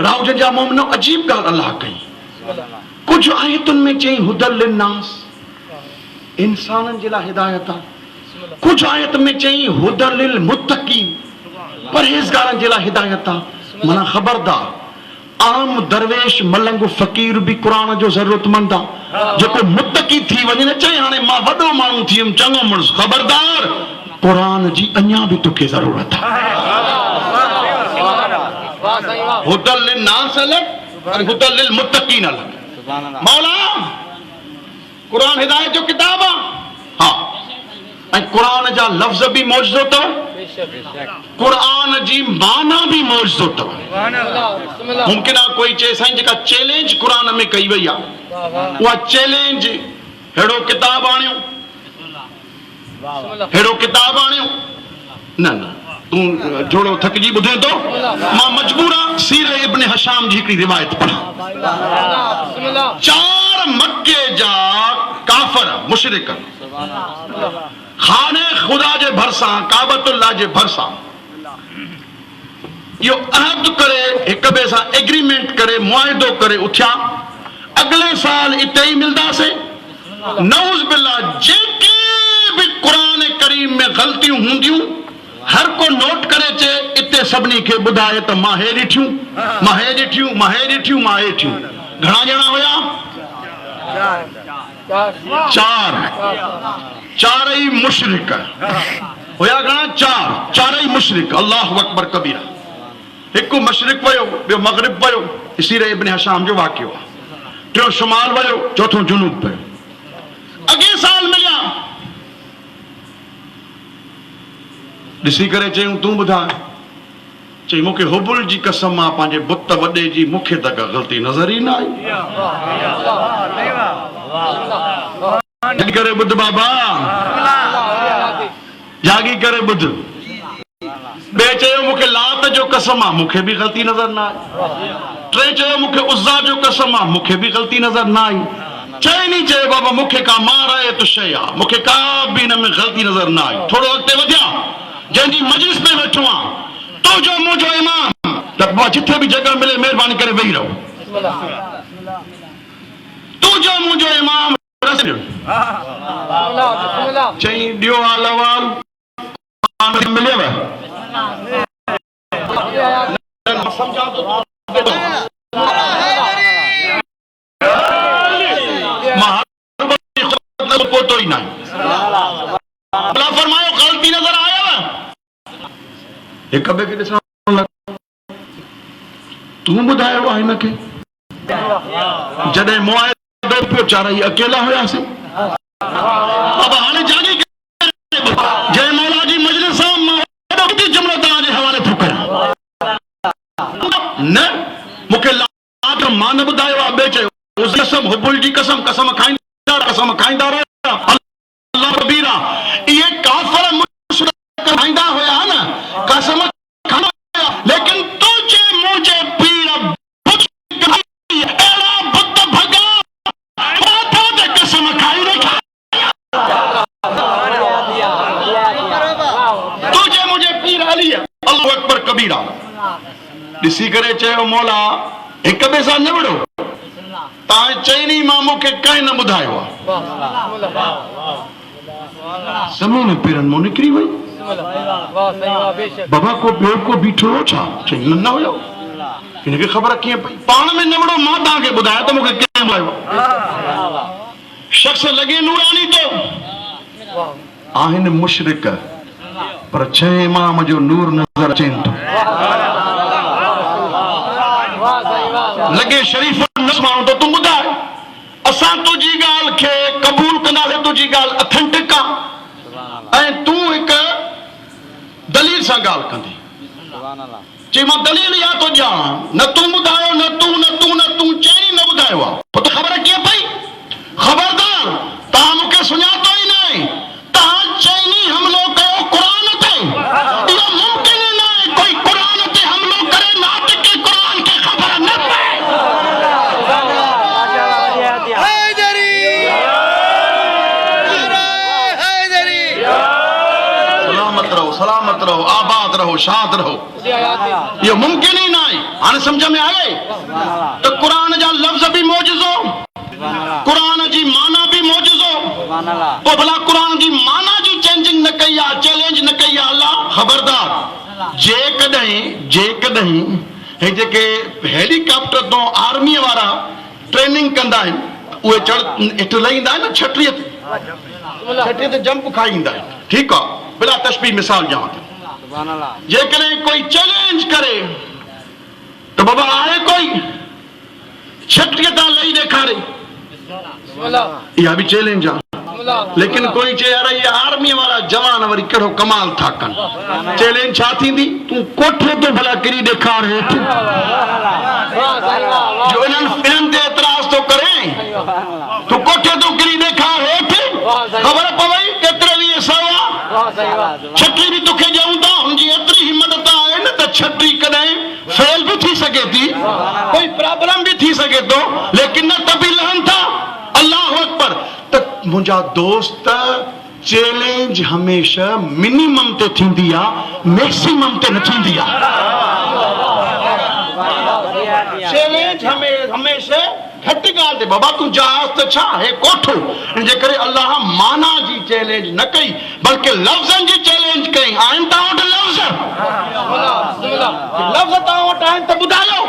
राउजन जा मोमिन अजीब ॻाल्हि अल्लाह कई कुछ आयतुनि में चई हुदल लिन्नास इंसाननि जे लाइ हिदायत आहे कुछ आयत में चई हुदल लिलमुत्तकीन परहेज़गारनि जे लाइ हिदायत आहे माना ख़बरदार आम दरवेश मलंग फ़कीर भी कुरान जो ज़रूरतमंद आहे जेको मुत्तकी थी वञे न चए हाणे मां वॾो माण्हू थी वियुमि चङो मुड़ुसि ख़बरदार कुरान जी अञा बि तोखे ज़रूरत आहे हुदल लिन्नास अलॻि ऐं हुदल लिलमुत्तकीन अलॻि मौला कुरान हिदायत जो किताब आहे हा ऐं कुरान जा लफ़्ज़ भी मौजूदु अथव कुरान जी माना भी मौजूदु अथव मुमकिन आहे कोई चए साईं जेका चैलेंज कुरान में कई वई आहे उहा चैलेंज हेड़ो किताब आणियो हेड़ो किताब आणियो न न तूं थोड़ो थकिजी ॿुधे थो मां मजबूर आहियां सीर इब्न हशाम जी हिकिड़ी रिवायत पढ़ां 4 मक्के जा काफ़र मुशरिक खाने खुदा जे भरसां काबतुल्लाह जे भरसां इहो अहद करे हिक ॿिए सां एग्रीमेंट करे मुआहिदो करे उथिया अगले साल इते ई मिलंदासीं नऊज़ बिल्लाह जेके भी कुरान करीम में ग़लतियूं हूंदियूं हर को नोट करे चे इते सभिनी खे ॿुधाए त मां हे ॾिठियूं मां हे ॾिठियूं मां हे ॾिठियूं मां हे ॾिठियूं घणा ॼणा हुया 4 ही मुशरिक हुया घणा 4 ही मुशरिक अल्लाहु अकबर कबीरा हिकु मशरिक वयो ॿियो मग़रिब वयो सीर इब्न हशाम जो वाक़ियो आहे टियों शुमाल वयो चौथों जुनूब पियो अॻे साल मिलिया ॾिसी करे चयूं तूं ॿुधाए चई मूंखे हुबुल जी कसम मां पंहिंजे बुत वॾे जी मूंखे त का ग़लती नज़र ई न आई करे ॿुध बाबा जागी करे ॿुध ॿिए चयो मूंखे लात जो कसम आहे मूंखे बि ग़लती नज़र न आई टे चयो मूंखे उज़्ज़ा जो कसम आहे मूंखे बि ग़लती नज़र न आई चइनी चयो बाबा मूंखे का माराए तो शइ आहे मूंखे का बि हिन में ग़लती नज़र न आई थोरो अॻिते वधिया जंहिंजी मजलिस में वेठो आहे तुंहिंजो मुंहिंजो इमाम त जिथे बि जॻह मिले महिरबानी करे वेही रहो तुंहिंजो मुंहिंजो इमाम चई ॾियो हाल अहवाल मिलेव पोतो ई न फरमायो ग़लती नज़र आयव हिक ॿिए खे ॾिसण तूं ॿुधायो आहे हिनखे जॾहिं मुआहिदो पियो चारई अकेला हुयासीं अब हाणे जागी जय मौला जी मजलिस सां मां जुमिलो तव्हांजे हवाले थो कयां न मूंखे लात मां न ॿुधायो आहे ॿिए चयो उस कसम हुबुल जी कसम कसम खाईंदा रहिया अल्लाह कबीरा इहे काफ़िर मुशरिक खाईंदा हुया न कसम खाईंदा लेकिन तुझे मुझे पीर बुत अहिड़ा बुत भॻा माथा ते कसम खाई रखा तुझे मुझे पीर अली ॾिसी करे चयो मौला हिक ॿिए सां न विड़ो, तव्हां चइनी मां मूंखे कंहिं न ॿुधायो आहे। ज़मीन पेरनि मां निकिरी वई। बाबा को ॿियो को बीठो हो छा? चई न हुयो। हिनखे ख़बर कीअं पई? पाण में न विड़ो, मां तव्हांखे ॿुधायां त मूंखे कंहिं ॿुधायो। शख़्स लॻे नूरानी तो आहिनि मुशरिक, पर छह इमाम जो नूर नज़र अचेनि थो। लॻे शरीफ़ न माण्हू त तूं ॿुधाए, असां तुंहिंजी ॻाल्हि खे क़बूल कंदासीं, तुंहिंजी ॻाल्हि अथेंटिक आहे ऐं तूं हिकु दलील सां ॻाल्हि कंदी। चई मां दलील इहा थो ॼाणां, न तूं ॿुधायो, न तूं चई न ॿुधायो आहे, पोइ त ख़बर कीअं पई? ख़बरदार, तव्हां मूंखे सुञातो ई न आहे। तव्हां चइनी हमिलो कयो क़ुरान ते, इहो मुमकिन ई न आहे कोई क़ुरान ते हमिलो करे नातिक़ क़ुरान खे ख़बर न पए। सलामत रहो, आबाद रहो, शाद रहो, इहो मुमकिन ई न आहे। हाणे सम्झ में आए त क़ुरान जा लफ़्ज़ बि मौजज़ो, क़ुरान जी माना बि मौजज़ो। पोइ भला क़ुरान जी माना जी चेंजिंग न कई आहे, चैलेंज न कई आहे अल्लाह। ख़बरदार, जेकॾहिं हे जेके हेलीकॉप्टर तो आर्मीअ वारा ट्रेनिंग कंदा आहिनि, उहे हेठि लही ईंदा आहिनि न छटीअ ते जंप खाई ईंदा आहिनि, ठीकु आहे, बिला तशबीह मिसाल ॾियां थो। जेकॾहिं कोई चैलेंज करे त बाबा आहे कोई छटीअ तां लही ॾेखारे, इहा बि चैलेंज आहे। लेकिन कोई चए यार ये आर्मी वारा जवान वरी कहिड़ो कमाल था कनि, चैलेंज छा थींदी? तूं कोठे ते भला किरी ॾेखार हेठि, जो इन्हनि ते एतिराज़ थो करे, तूं कोठे तो किरी ॾेखार हेठि, ख़बर पवई केतिरे वीह सवा छटी बि तोखे ॾियूं था। हुनजी एतिरी हिम्मत त आहे न त छटी कॾहिं फेल बि थी सघे थी, कोई प्रॉब्लम बि थी सघे थो, लेकिन न त बि लहनि था। अल्लाहु अकबर। त मुंहिंजा दोस्त, चैलेंज हमेशा मिनिमम ते थींदी आहे, मैक्सिमम ते न थींदी आहे। चैलेंज हमेशा घटि ॻाल्हि ते, बाबा तूं जहाज़ त छा हे कोठो, इन जे करे अल्लाह माना जी चैलेंज न कई, बल्कि लफ़्ज़नि जी चैलेंज कई। आहिनि तव्हां वटि लफ़्ज़ तव्हां वटि आहिनि त ॿुधायो,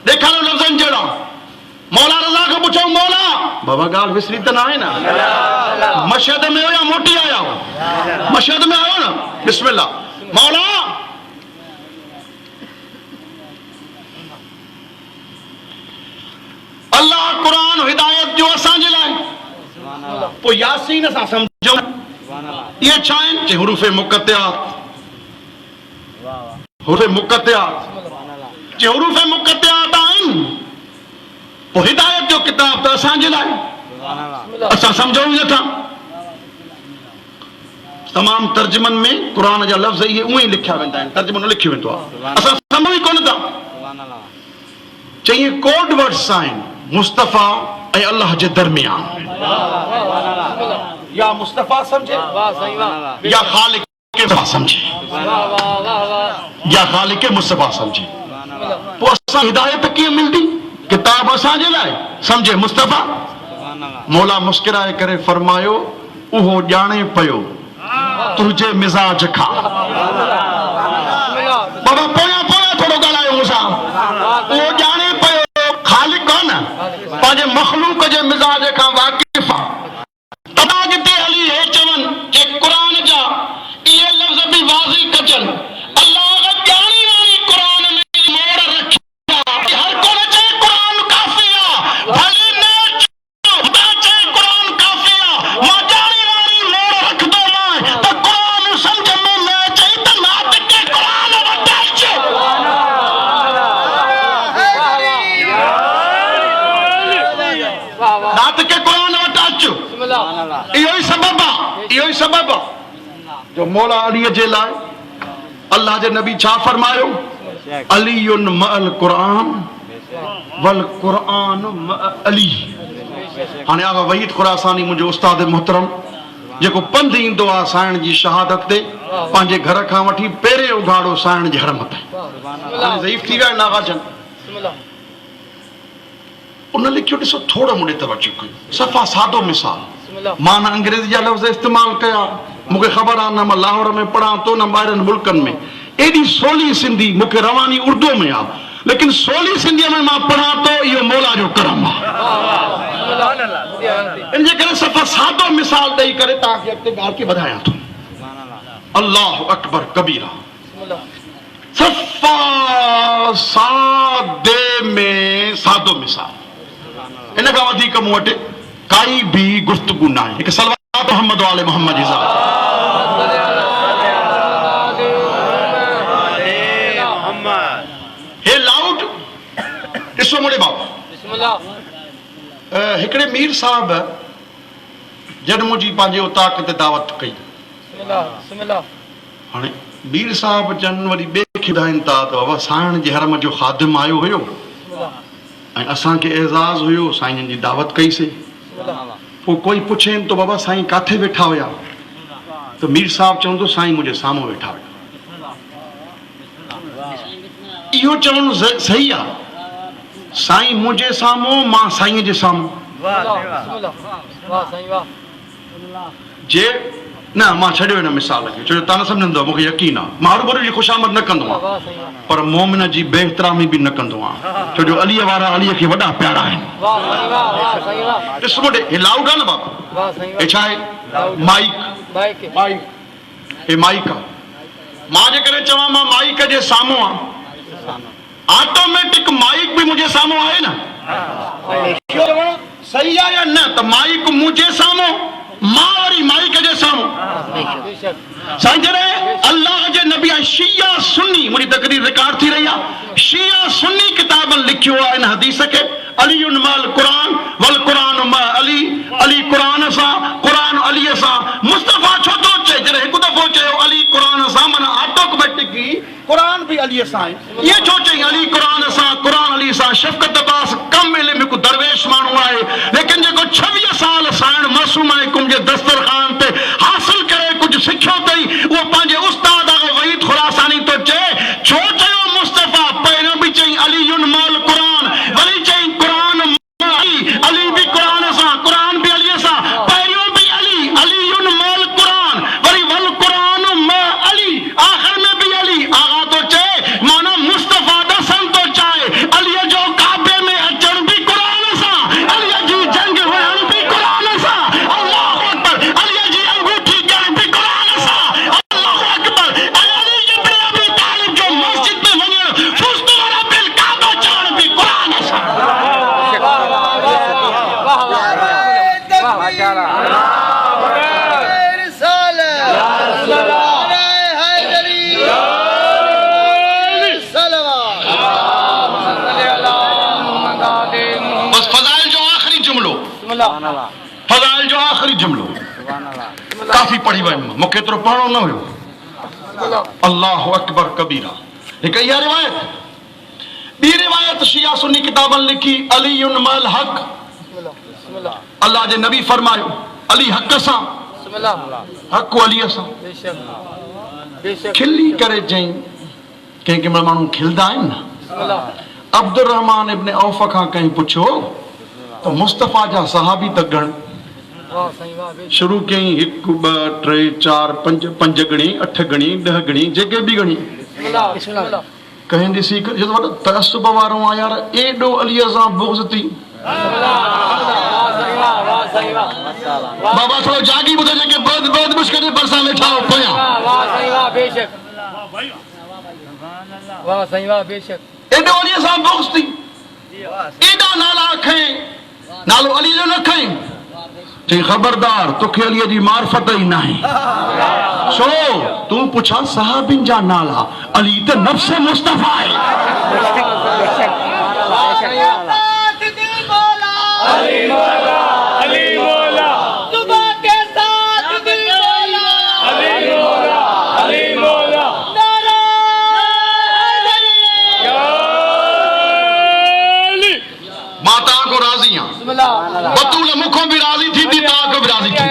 ॾेखारियो लफ़्ज़नि जहिड़ा। मौला रज़ा खे पुछो, मौला बाबा ॻाल्हि विसरी त न आहे न? मशहद में हो या मोटी आया हो? मशहद में आयो न? बिस्मिल्लाह। मौला अल्लाह क़ुरान हिदायत जो असांजे लाइ, पोइ यासीन सां सम्झो इहे छा आहिनि? चए हुरूफ़ मुक़त्तिआत, हुरूफ़ मुक़त्तिआत, चए हुरूफ़ मुक़त्तिआत आहिनि, पोइ हिदायत जो किताब त असांजे लाइ, असां सम्झूं नथा। तमाम तर्जुमनि में क़ुरान जा लफ़्ज़ इहे उहे ई लिखिया वेंदा आहिनि, तर्जुमो न लिखियो वेंदो आहे, असां सम्झूं ई कोन था। चई कोड वर्ड्स आहिनि मुस्तफ़ा ऐं अल्लाह जे दरमियान, या मुस्तफ़ा समझे या खालिक के समझे, या खालिक के मुस्तफ़ा समझे। पोइ असां हिदायत कीअं मिलंदी? किताब असांजे लाइ, समझे मुस्तफ़ा। मौला मुस्किराए करे फरमायो, उहो ॼाणे पियो तुंहिंजे मिज़ाज खां। बाबा पोयां थोरो ॻाल्हायो मूंसां, उहो ॼाणे पियो ख़ालिक आहे न, पंहिंजे मख़लूक जे मिज़ाज खां वाक़िफ़ आहे। तव्हां अॻिते हली हे चवनि कि क़ुरान जा इहे लफ़्ज़ बि वाज़ी कजनि, अल्लाह ॼाणी वारी क़ुरान में मोड़ रखी आहे। हर को चए क़ुरान काफ़ी आहे, भले न खुदा चए क़ुरान काफ़ी आहे, मां ॼाणी वारी मोड़ रखंदो आहियां त क़ुरान सम्झ में न अचे त नातिक़ क़ुरान वटि अचे। नातिक़ क़ुरान वटि अचो, इहो ई सबब आहे जो मौला अलीअ जे लाइ अल्लाह जे नबी छा फरमायो? अलीयुन मअल क़ुरान वल क़ुरान मअ अली। हाणे आगा वहीद खुरासानी मुंहिंजो उस्ताद मोहतरम जेको पंधु ईंदो आहे साइण जी शहादत ते, पंहिंजे घर खां वठी पहिरें उघाड़ो साइण जे हरम ताईं ज़ईफ़ थी विया नागाजन उन लिखियो ॾिसो थोरो मूंखे तवजो कयो सफ़ा सादो मिसाल मां न अंग्रेज़ी जा लफ़्ज़ इस्तेमालु कया मूंखे ख़बर आहे न मां लाहौर में पढ़ां थो न ॿाहिरनि मुल्कनि में एॾी सवली सिंधी मूंखे रवानी उर्दू में आहे लेकिन सवली सिंधीअ में मां पढ़ां थो इहो मौला जो करम आहे इन जे करे सफ़ा सादो मिसाल ॾेई करे तव्हांखे अॻिते ॻाल्हि खे वधायां थो अल्लाह अकबर कबीरा सफ़ा सादे में सादो मिसाल इन खां वधीक मूं वटि काई बि गुफ़्तगू न आहे हिकु सलवात मोहम्मद वाले मोहम्मद जी साहब हे लाउड ॾिसो मुंहिंजे बाबा हिकिड़े मीर साहब जॾहिं मुंहिंजी पंहिंजे उताक ते दावत कई हाणे मीर साहब जन वरी ॿिए खे ॿुधाइनि था त बाबा साइण जे हरम जो ख़ादिम आयो हुयो ऐं असांखे एज़ाज़ हुयो साईं जी दावत कईसीं पोइ कोई पुछेनि तो बाबा साईं किथे वेठा हुया त मीर साहब चवंदो साईं मुंहिंजे साम्हूं वेठा हुया इहो चवणु सही आहे साईं मुंहिंजे साम्हूं मां साईं जे साम्हूं जे न मां छॾियो हिन मिसाल खे छो जो तव्हां न सम्झंदव मूंखे यकीन आहे मां हरूभरू जी ख़ुशामद न कंदो आहियां पर मोमिन जी बेहतरामी बि न कंदो आहियां छो जो अलीअ वारा अलीअ खे वॾा प्यारा आहिनि ॾिस मुंडे हे लाउड आहे न बाबा हे छा आहे माइक हे माइक आहे मां जेकॾहिं चवां मां माइक जे साम्हूं आहे ऑटोमेटिक माइक बि मुंहिंजे साम्हूं आहे न सही आहे या न त माइक मुंहिंजे साम्हूं मां वरी माइक जे साम्हूं साईं जॾहिं अल्लाह जे नबी शिया सुन्नी मुंहिंजी तकरीर रिकॉर्ड थी रही आहे शिया सुन्नी किताबनि लिखियो आहे इन हदीस खे अलीयुन मल क़ुरान वल क़ुरान मा अली अली क़ुरान सां क़ुरान अलीअ सां मुस्तफ़ा छो थो चए जॾहिं हिकु दफ़ो चयो अली क़ुरान सां माना ऑटोमेटिकली क़ुरान बि अलीअ सां आहे इहे छो चई अली क़ुरान सां क़ुरान अली सां शफ़क़त अब्बास कम इल्म हिकु दरवेश माण्हू आहे लेकिन जेको 26 साल साइण मासूम आहे कुम जे दस्तरखान ते हासिल करे कुझु सिखियो अथई उहो पंहिंजे उस्ताद वहीद खुरासानी थो चए छो चयो मुस्तफ़ा पहिरियों बि चई अलीयुन मल क़ुरान वरी चई क़ुरान अली बि क़ुरान सां क़ुरान बि अलीअ सां पहिरियों बि अली अलीयुन मल क़ुरान वरी वल क़ुरान मा अली आख़िर में बि अली आगा थो चए माना मुस्तफ़ा दसन थो चाहे अलीअ जो काबे में अचण बि क़ुरान सां अलीअ जी जंग हुअण बि क़ुरान सां अल्लाहु अकबर अलीअ जी अंगूठी करण बि क़ुरान सां अल्लाहु अकबर अली इब्न अबी तालिब जो मस्जिद में वञण फुस्तु रबिल काबा चढ़ण बि क़ुरान सां बस फज़ाइल जो आखिरी जुमलो काफ़ी पढ़ी वयुमि मूंखे एतिरो पढ़णो न हुयो अल्लाहु अकबर कबीरा हिकु इहा रिवायत ॿी रिवायत शिया सुन्नी किताबनि लिखी अलीयुन मल हक़ अल्लाह जे नबी फरमायो अली हक़ सां हक़ अलीअ सां खिली करे चई कंहिं कंहिं महिल माण्हू खिलंदा आहिनि न अब्दुर रहमान इब्न औफ खां कंहिं पुछियो त मुस्तफ़ा जा सहाबी त गण शुरू कयईं 1 2 3 4 5 5 गणी 8 गणी 10 गणी जेके बि गणी कहीं ॾिसी जो वॾो तअस्सुब वारो आहे यार एॾो अलीअ सां बुग़्ज़ थी बाबा थोरो जागी ॿुधो जेके बहुत मुश्किल बरसां वेठा हो पोयां एॾो अलीअ सां बुग़्ज़ थी एॾा नाला खईं नालो अली जो न खईं चई ख़बरदार तोखे अलीअ जी मार्फत ई नाहे छो तूं पुछा सहाबिन जा नाला अली त नफ्स मुस्तफ़ा आहे अली मौला अली मौला सुबह के साथ दिल मौला अली मौला अली मौला नारा अली माता को राज़ी हां बतूल मुखों भी राज़ी थी ता को भी राज़ी थी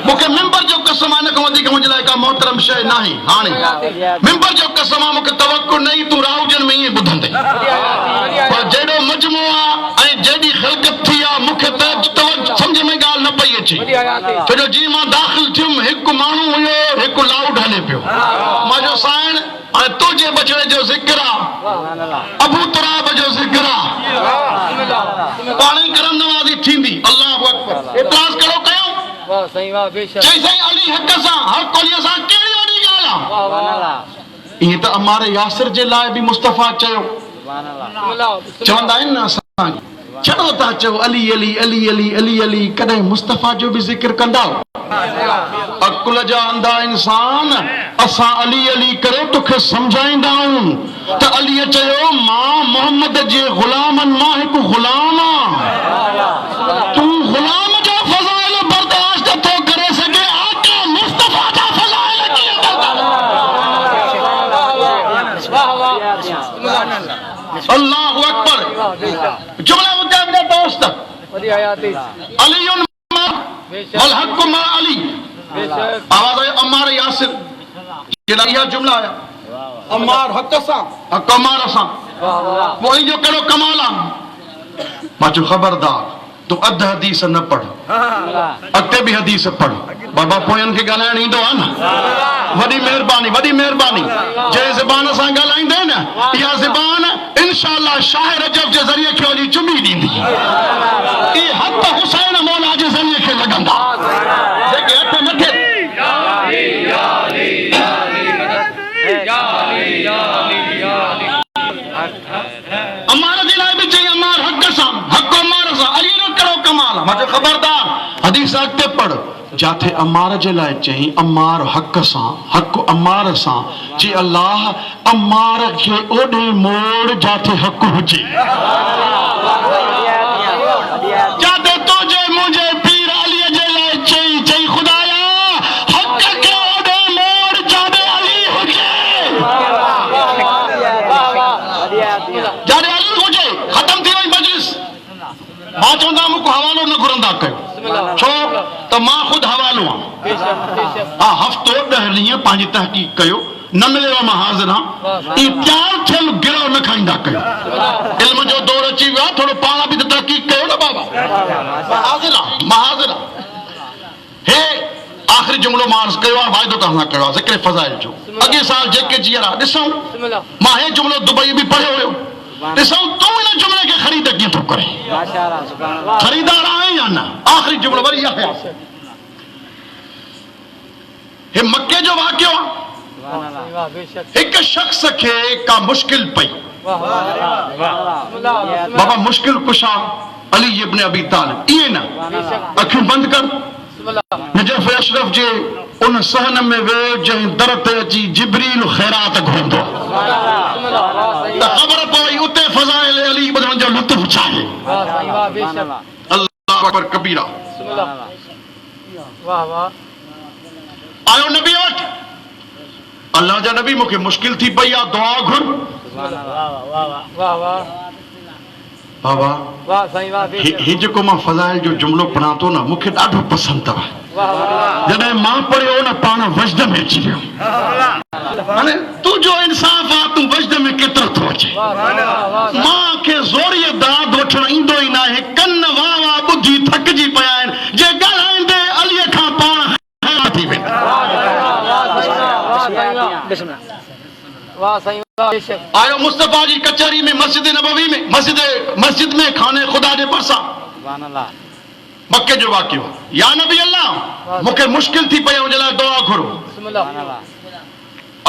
मूंखे मिंबर जो कसम आहे न को वधीक मुंहिंजे लाइ का मोहतरम शइ नाहे। हाणे मिंबर जो कसम आहे मूंखे तवक्को नहीं तू राहुजन में ईअं ॿुधंदे पर जेॾो मजमू आहे ऐं जेॾी ख़िलक़त थी आहे मूंखे त सम्झ में ॻाल्हि न पई अचे छो जीअं मां दाख़िल थियुमि हिकु माण्हू हुयो हिकु लाउड हले पियो मां जो साइण हाणे तुंहिंजे बचड़े जो ज़िक्र आहे अबू तुराब जो ज़िक्र आहे पाण ई करम नवाज़ी थींदी अल्लाहु अकबर इतराज़ कहिड़ो कयूं चई साईं अली हक़ सां हर कोलीअ सां कहिड़ी वॾी ॻाल्हि आहे ईअं त अमार यासिर जे लाइ बि मुस्तफ़ा चयो चवंदा आहिनि न असां छॾो था चओ अली अली अली अली अली अली कॾहिं मुस्तफ़ा जो बि ज़िक्र कंदा अकुल जा अंधा इंसान असां अली अली करे तोखे सम्झाईंदा आहियूं त अलीअ चयो मां मोहम्मद जे ग़ुलामनि मां हिकु ग़ुलाम आहियां तूं ग़ुलाम जो फ़ज़ाइल बर्दाश्त थो करे सघे आका मुस्तफ़ा जा फ़ज़ाइल कीअं अल्लाहु अकबर जुमला ॿुधा मुंहिंजा दोस्त अलीयुन वल हक़ मा अली आवाज़ आयो अम्मार यासिर केड़ा इहा जुमला आया अम्मार हक़ सां हक़ अम्मार सां पोइ जो कहिड़ो कमाल आहे मां चयो ख़बरदार तू अध हदीस न पढ़ अॻिते बि हदीस पढ़ बाबा पोयनि खे ॻाल्हाइण ईंदो आहे न वॾी महिरबानी जंहिं ज़बान सां ॻाल्हाईंदे न इहा ज़बान इंशाअल्लाह शाह रजब जे ज़रिए खे वञी चुमी ॾींदी इहे हथ हुसैन मौला जे ज़रिए खे लॻंदा जेके हथ मथे अमार जे लाइ बि चई अमार हक़ सां हक़ अमार सां अली जो कहिड़ो कमाल आहे मां चयो ख़बरदार हदीस अॻिते पढ़ जाथे अमार जे लाइ चई अमार हक़ सां हक़ अमार सां चई अल्लाह अमार खे ओॾे मोड़ जाथे हक़ हुजे जाथे तुंहिंजे मुंहिंजे पीर अलीअ जे लाइ चई चई खुदाया हक़ खे ओॾे मोड़ जाथे अली हुजे जाथे अली हुजे ख़तम थी वई मजलिस मां चवंदा मूंखे हवालो न घुरंदा कयो छो त मां ख़ुदि हवालो आहियां हफ़्तो 10 ॾींहं पंहिंजी तहक़ीक़ कयो न मिलेव मां हाज़िर आहियां ई तयारु थियल गिरह न खाईंदा कयो इल्म जो दौर अची वियो आहे थोरो पाण बि त तहक़ीक़ कयो न बाबा मां हाज़िर आहियां हे आख़िरी जुमिलो मां अर्ज़ु कयो आहे वाइदो तव्हां सां कयो आहे ज़िक्र फ़ज़ाइल जो अॻे साल जेके जीअरा ॾिसूं मां हे जुमिलो दुबई बि पढ़ियो हुयो ॾिसूं तूं हिन जुमिले खे ख़रीद कीअं थो करे ख़रीदार आहे या न आख़िरी जुमिलो वरी इहा हे मके जो वाक़ियो आहे हिकु शख़्स खे का मुश्किल पई बाबा मुश्किल कुशा अली इब्न अबी तालिब इहे न अखियूं बंदि कर नजफ अशरफ जे उन सहन में वियो जंहिं दर ते अची जिब्रील ख़ैरात घुरंदो त ख़बर पई उते फ़ज़ाइल अली ॿुधण जो लुत्फ़ छा आहे अल्लाहु अकबर कबीरा आयो नबी वटि अल्लाह जा नबी मूंखे मुश्किल थी पई आहे दुआ घुर बाबा हे जेको मां फ़ज़ाइल जो जुमिलो पढ़ां थो न मूंखे ॾाढो पसंदि अथव जॾहिं मां पढ़ियो न पाण वजद में अची वियो हाणे तुंहिंजो इंसाफ़ आहे तूं वजद में केतिरो थो अचे मां खे ज़ोरीअ दाद वठणु ईंदो ई न आहे कन वाह वाह ॿुधी थकिजी पिया आहिनि जे ॻाल्हाईंदे अलीअ खां पाण थी वेंदा आयो मुस्तफ़ा जी कचहरी में मस्जिद नबवी में मस्जिद में खाने खुदा जे भरिसां मके जो वाक़ियो या नबी अल्लाह मूंखे मुश्किल थी पई हुन लाइ दुआ घुरो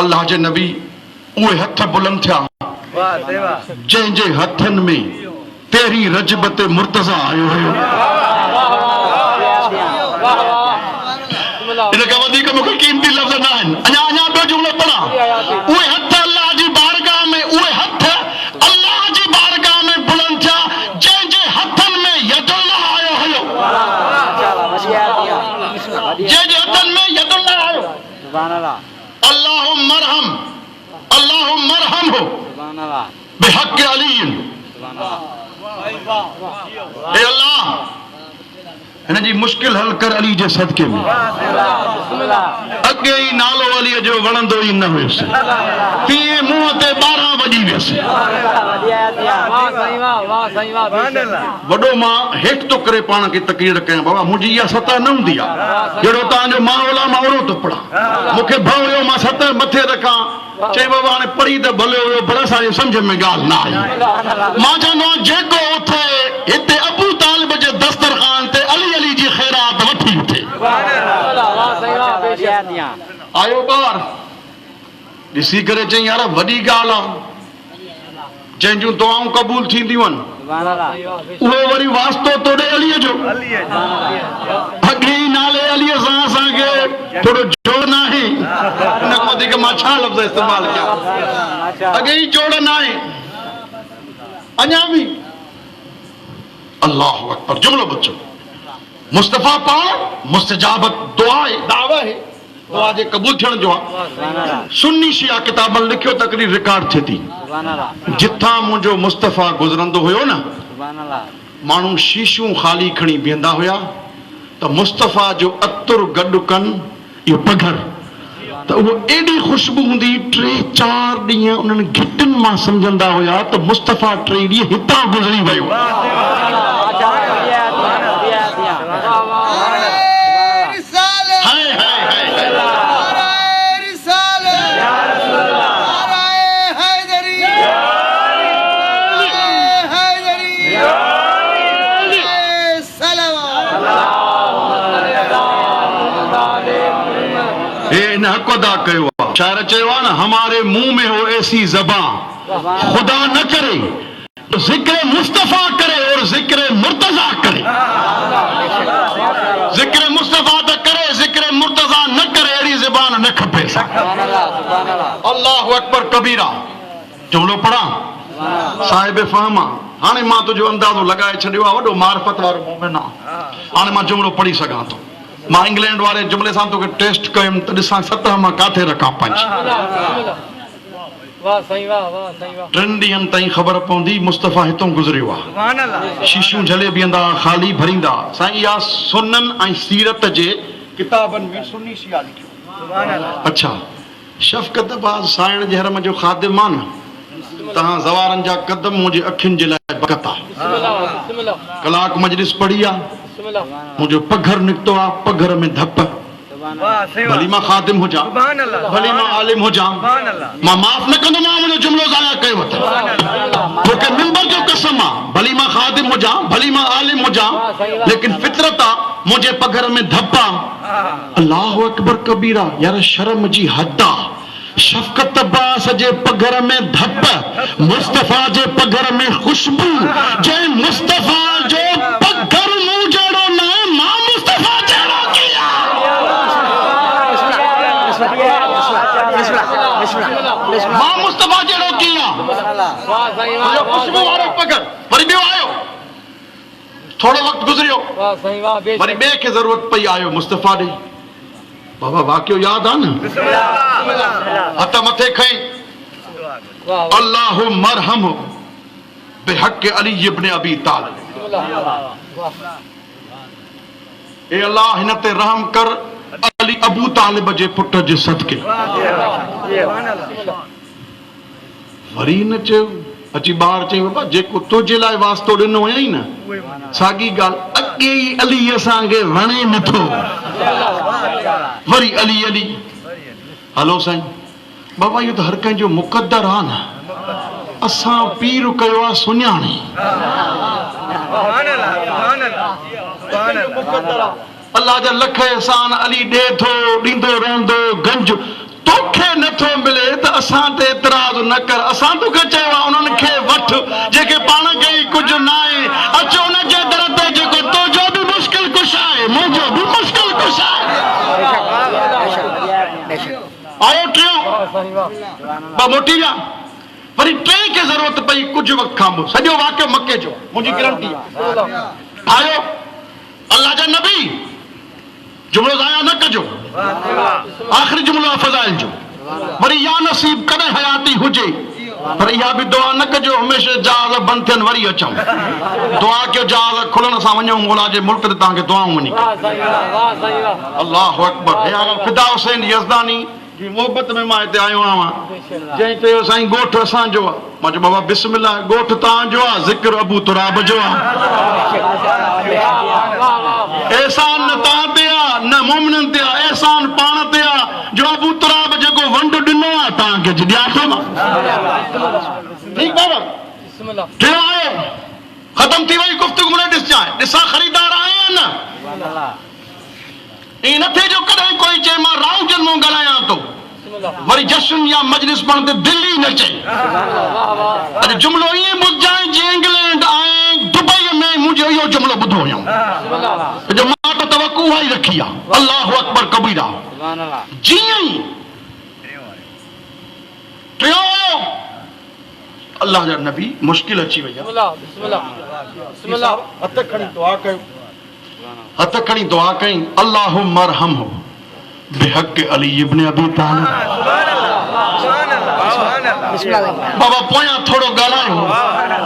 अल्लाह जे नबी उहे हथ बुलंद थिया जंहिंजे हथनि में 13 रजब ते मुर्तज़ा आयो हुयो इन खां वधीक मूंखे कीमती लफ़्ज़ न आहिनि अञा ॿियो जुमिलो पढ़ां उहे हथ अल्लाह जी बारगाह में उहे हथ अल्लाह जी बारगाह में बुलंद थिया जंहिंजे हथनि में यदुल्लाह आयो हुयो जंहिंजे हथनि में यदुल्लाह आयो अल्लाहुम्मा अरहमहु बिहक़्क़ि अली हे अल्लाह हिन जी मुश्किल हल कर अली जे सदके में। अॻे ई नालो अलीअ जो वणंदो ई न हुयुसि, तीअं मुंहं ते 12 वॼी वियसि। वॾो मां हेठि थो करे पाण खे तकरीर कयां, बाबा मुंहिंजी इहा सतह न हूंदी आहे, जहिड़ो तव्हांजो माहौल आहे मां ओड़ो थो पढ़ां। मूंखे भउ हुयो मां सतह मथे रखां, चई बाबा हाणे पढ़ी त भले हुयो पर असांजे सम्झ में ॻाल्हि न आई। मां चवंदो आहियां जेको उथे हिते अबू तालिब जे दस्तरखान ते अली अली जी ख़ैरात वठी उथे। आयो ॿार ॾिसी करे चई यार वॾी ॻाल्हि आहे, जंहिंजूं दुआऊं क़बूल थींदियूं आहिनि उहो वरी वास्तो तोड़े अलीअ जो। अॻे ई नाले अलीअ सां असांखे थोरो जोड़ न आहे, इन खां वधीक मां छा लफ़्ज़ इस्तेमालु कयां। अॻे ई जोड़ न आहे, अञा बि अल्लाह अकबर जुमिलो बचो। मुस्तफ़ा पाण मुस्तजाबत दुआ आहे, दावा आहे, दुआ जे क़बूल थियण जो आहे। सुन्नी शिया किताबनि लिखियो तकरीर रिकॉर्ड थिए थी, जिथां मुंहिंजो मुस्तफ़ा गुज़रंदो हुयो न माण्हू शीशूं ख़ाली खणी बीहंदा हुया त मुस्तफ़ा जो अतुर गॾु कनि इहो पघर त उहो एॾी ख़ुशबू हूंदी, 3-4 ॾींहं उन्हनि घिटिन मां सम्झंदा हुया त मुस्तफ़ा 3 ॾींहं हितां गुज़री वियो। हक़ अदा कयो आहे। शायर चयो आहे न, हमारे मुंह में हो ऐसी ज़बान खुदा न करे तो जिक्र मुस्तफा करे और जिक्र मुर्तजा करे। जिक्र मुस्तफा तो करे, जिक्र मुर्तजा न करे, अहिड़ी ज़बान न खपे। अल्लाह अकबर कबीरा जुमिलो पढ़ा साहिब फ़हम आहे। हाणे मां तुंहिंजो अंदाज़ो लॻाए छॾियो आहे, वॾो मार्फत वारो मोमिन आहे। हाणे मां जुमिलो पढ़ी सघां थो। मां इंग्लैंड वारे जुमिले सां तोखे टेस्ट कयुमि त ॾिसां सतह मां काथे रखां पंज। 3 ॾींहंनि ताईं ख़बर पवंदी मुस्तफ़ा हितां गुज़रियो आहे। शीशूं झले बीहंदा, ख़ाली भरींदा। साईं इहा सुनन ऐं सीरत जे किताबनि में सुन्नी शिया लिखियो। अच्छा, शफ़क़त बाज़ साइण जे हरम जो ख़ादिम आहे न, तव्हां ज़वारनि जा कदम मुंहिंजे अखियुनि जे लाइ बरकत आहे। कलाक मजलिस पढ़ी आहे, मुंहिंजो पघर निकितो आहे, पघर में धप। भली मां ख़ादिम हुजां, भली मां आलिम हुजां, मां माफ़ न कंदोमांव मुंहिंजो जुमिलो ज़ाया कयो अथव। तोखे मिंबर जो कसम आहे, भली मां ख़ादिम हुजां, भली मां आलिम हुजां, लेकिन फितरत आहे मुंहिंजे पघर में धप आहे। अल्लाह अकबर कबीरा, यार शर्म जी हद आहे। शफ़क़त बास जे पघर में धप, मुस्तफ़ा जे पघर में ख़ुशबू। जंहिं मुस्तफ़ा जो पघर मूं जहिड़ो न आहे, मां मुस्तफ़ा जहिड़ो कीअं। मां मुस्तफ़ा जहिड़ो कीअं। ख़ुशबू वारो पघर वरी ॿियो आयो, थोरो वक़्तु गुज़रियो, वरी ॿिए खे ज़रूरत पई, आयो मुस्तफ़ा ॾे। बाबा वाक़ियो यादि आहे न, हथ मथे खईं, अल्लाहु मरहम बिहक़ अली इब्न अबी तालिब। ए अल्लाह हिन ते रहम कर अली अबू तालिब जे पुट जे सदके। वरी न चयो, अची ॿार चई बाबा जेको तुंहिंजे लाइ वास्तो ॾिनो हुयई न, साॻी ॻाल्हि अॻे ई अली असांखे वणे नथो। वरी अली अली। हलो साईं, बाबा इहो त हर कंहिंजो मुक़दर आहे न, असां पीर कयो आहे सुञाणे। अल्लाह जा लख एहसान, अली ॾे थो, ॾींदो रहंदो गंज। तोखे नथो मिले त असां ते एतिराज़ न कर। असां तोखे चयो आहे उन्हनि खे वठ जेके पाण खे ई कुझु न आहे। अचो उन जे दर ते जेको तुंहिंजो बि मुश्किल कुश आहे, मुंहिंजो बि मुश्किल कुश आहे। आयो टियों, ॿ मोटी विया। वरी टे खे ज़रूरत पई कुझु वक़्तु खां पोइ। सॼो वाक़ियो मके जो, मुंहिंजी गारंटी आहे। आयो अल्लाह जा नबी, जुमिलो ज़ाया न कजो। आख़िरी जुमिलो फज़ाइल जो। वरी या नसीब कॾहिं हयाती हुजे पर इहा भी दुआ न कजो हमेशा जहाज बंदि थियनि वरी अचूं। दुआ कयो जहाज खुलण सां वञूं मौला जे मुल्क ते तव्हांखे दुआऊं वञी। अल्लाहु अकबर। फिदा हुसैन यज़दानी जी मोहबत में मां हिते आयो आहियां। जंहिं चयो साईं ॻोठ असांजो आहे, मां चयो बाबा बिस्मिल्लाह, ॻोठ तव्हांजो आहे, ज़िक्र अबू तुराब जो आहे। एहसान न तव्हां ते आहे न मोमिननि ते आहे, एहसान पाण ते आहे जो अबू तुराब जेको वंड ॾिनो आहे तव्हांखे ॾियां थो मां। ठीकु बाबा टियों आयो ख़तम थी वई गुफ़्तगू न ॾिसजांइ, ॾिसां ख़रीदार आया न। ईअं न थिए जो कॾहिं कोई चए मां राव जन्मो ॻाल्हायां थो वरी जश्न या मजलिस पण ते दिल्ली न चए। अॼु जुमिलो ईअं ॿुधजांइ जीअं इंग्लैंड ऐं दुबई में मुंहिंजो इहो जुमिलो ॿुधो हुयो जो मां त तवक़ु उहा ई रखी आहे। अल्लाहु अकबर कबीरा। जीअं ई टियों आयो अल्लाह जा नबी मुश्किल अची वई आहे। हथ खणी दुआ कयो, हथ खणी दुआ कई अल्लाहुम्मा अरहमहु बिहक़ अली इब्न अबी तालिब। बाबा पोयां थोड़ो ॻाल्हायो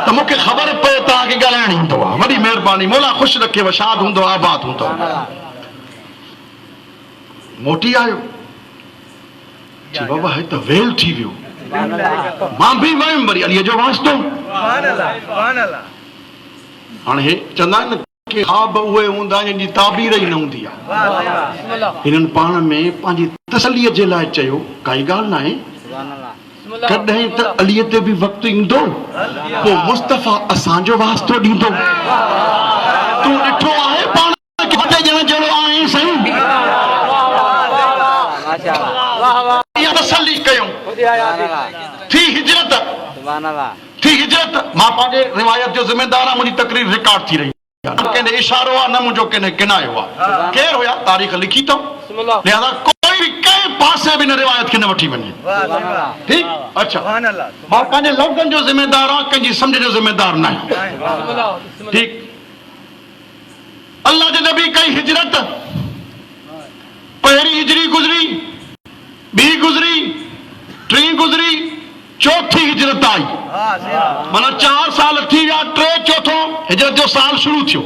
त मूंखे ख़बर पए तव्हांखे ॻाल्हाइण ईंदो आहे। वॾी महिरबानी, मौला ख़ुशि रखे, शाद हूंदो, आबाद हूंदो। मोटी आयो जी बाबा हे त वेल थी वियो। मां बि वयुमि वरी अलीअ जो वास्तो। हाणे हे चवंदा आहिनि कि ख़्वाब उहे हूंदा जंहिंजी ताबीर ई न हूंदी आहे। हिननि पाण में पंहिंजी तसलीअ जे लाइ चयो काई ॻाल्हि न आहे, कॾहिं त अलीअ ते बि वक़्तु ईंदो पोइ मुस्तफ़ा असांजो वास्तो ॾींदो। तूं ॾिठो आहे पाण खे वॾे ॼण जहिड़ो आहे साईं। इहा तसली कयूं थी हिजरत, थी हिजरत। मां पंहिंजे रिवायत जो ज़िमेदार आहियां, मुंहिंजी तकरीर रिकॉर्ड थी रही आहे। न कंहिंजे इशारो आहे न मुंहिंजो कंहिं किनायो आहे। केरु हुया तारीख़ लिखी अथऊं, लिहाज़ा कोई बि कंहिं पासे बि न रिवायत खे न वठी वञे। ठीकु अच्छा, मां पंहिंजे लफ़्ज़नि जो ज़िमेदार आहियां, कंहिंजी सम्झ जो ज़िमेदार न आहियां। ठीकु। अल्लाह जे नबी कई हिजरत, पहिरीं हिजरी गुज़री, ॿी गुज़री, टी गुज़री, चौथी हिजरत आई। माना 4 साल थी विया, टे चौथो हिजरत जो साल शुरू थियो।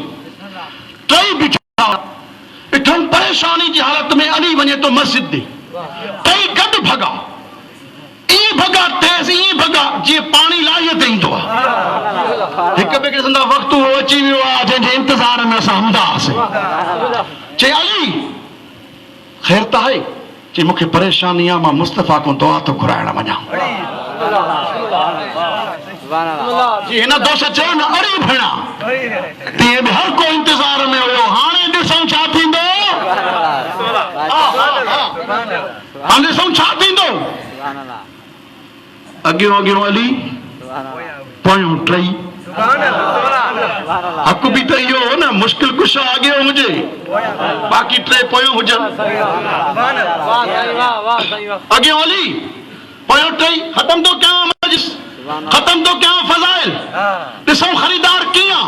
टई बीठा ॾिठमि परेशानी जी हालत में अली वञे थो मस्जिद ॾे, टई गॾु भॻा, ईअं भॻा तेज़, ईअं भॻा जीअं पाणी लाहीअ ते ईंदो आहे। हिक ॿिए खे ॾिसंदा वक़्तु उहो अची वियो आहे जंहिंजे इंतज़ार में असां हूंदा हुआसीं। चई अली ख़ैर त आहे? चई मूंखे परेशानी आहे, मां मुस्तफ़ा खां दुआ थो घुराइण वञा। जी हिन दोस्त चयो न अड़ी भेणा, तीअं बि हर को इंतज़ार में हुयो, हाणे ॾिसूं छा थींदो। हाणे ॾिसूं छा थींदो। अॻियों अॻियों अली, पोयों टई। हक़ बि त इहो हो न, मुश्किल कुझु अॻियों हुजे बाक़ी टे पोयों हुजनि। अॻियों अली, पोयों टई। ख़तम थो कयां मजलिस, ख़तम थो कयां फज़ाइल। ॾिसूं ख़रीदार कीअं।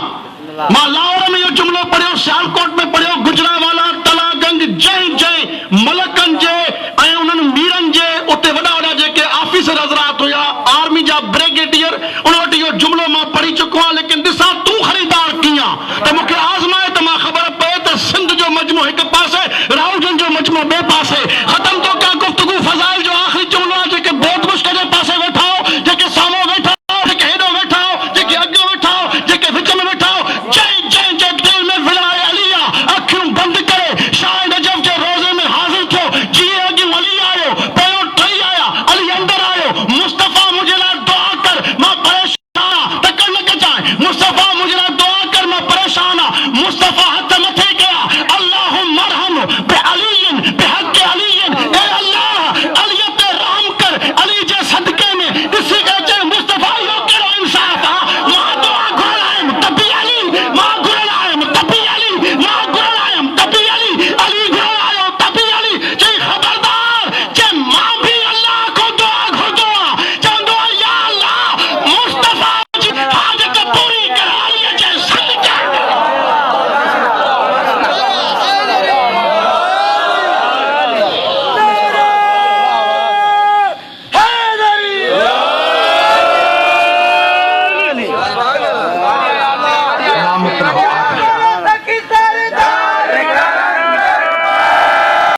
मां लाहौर में इहो जुमिलो पढ़ियो, सियालकोट में पढ़ियो,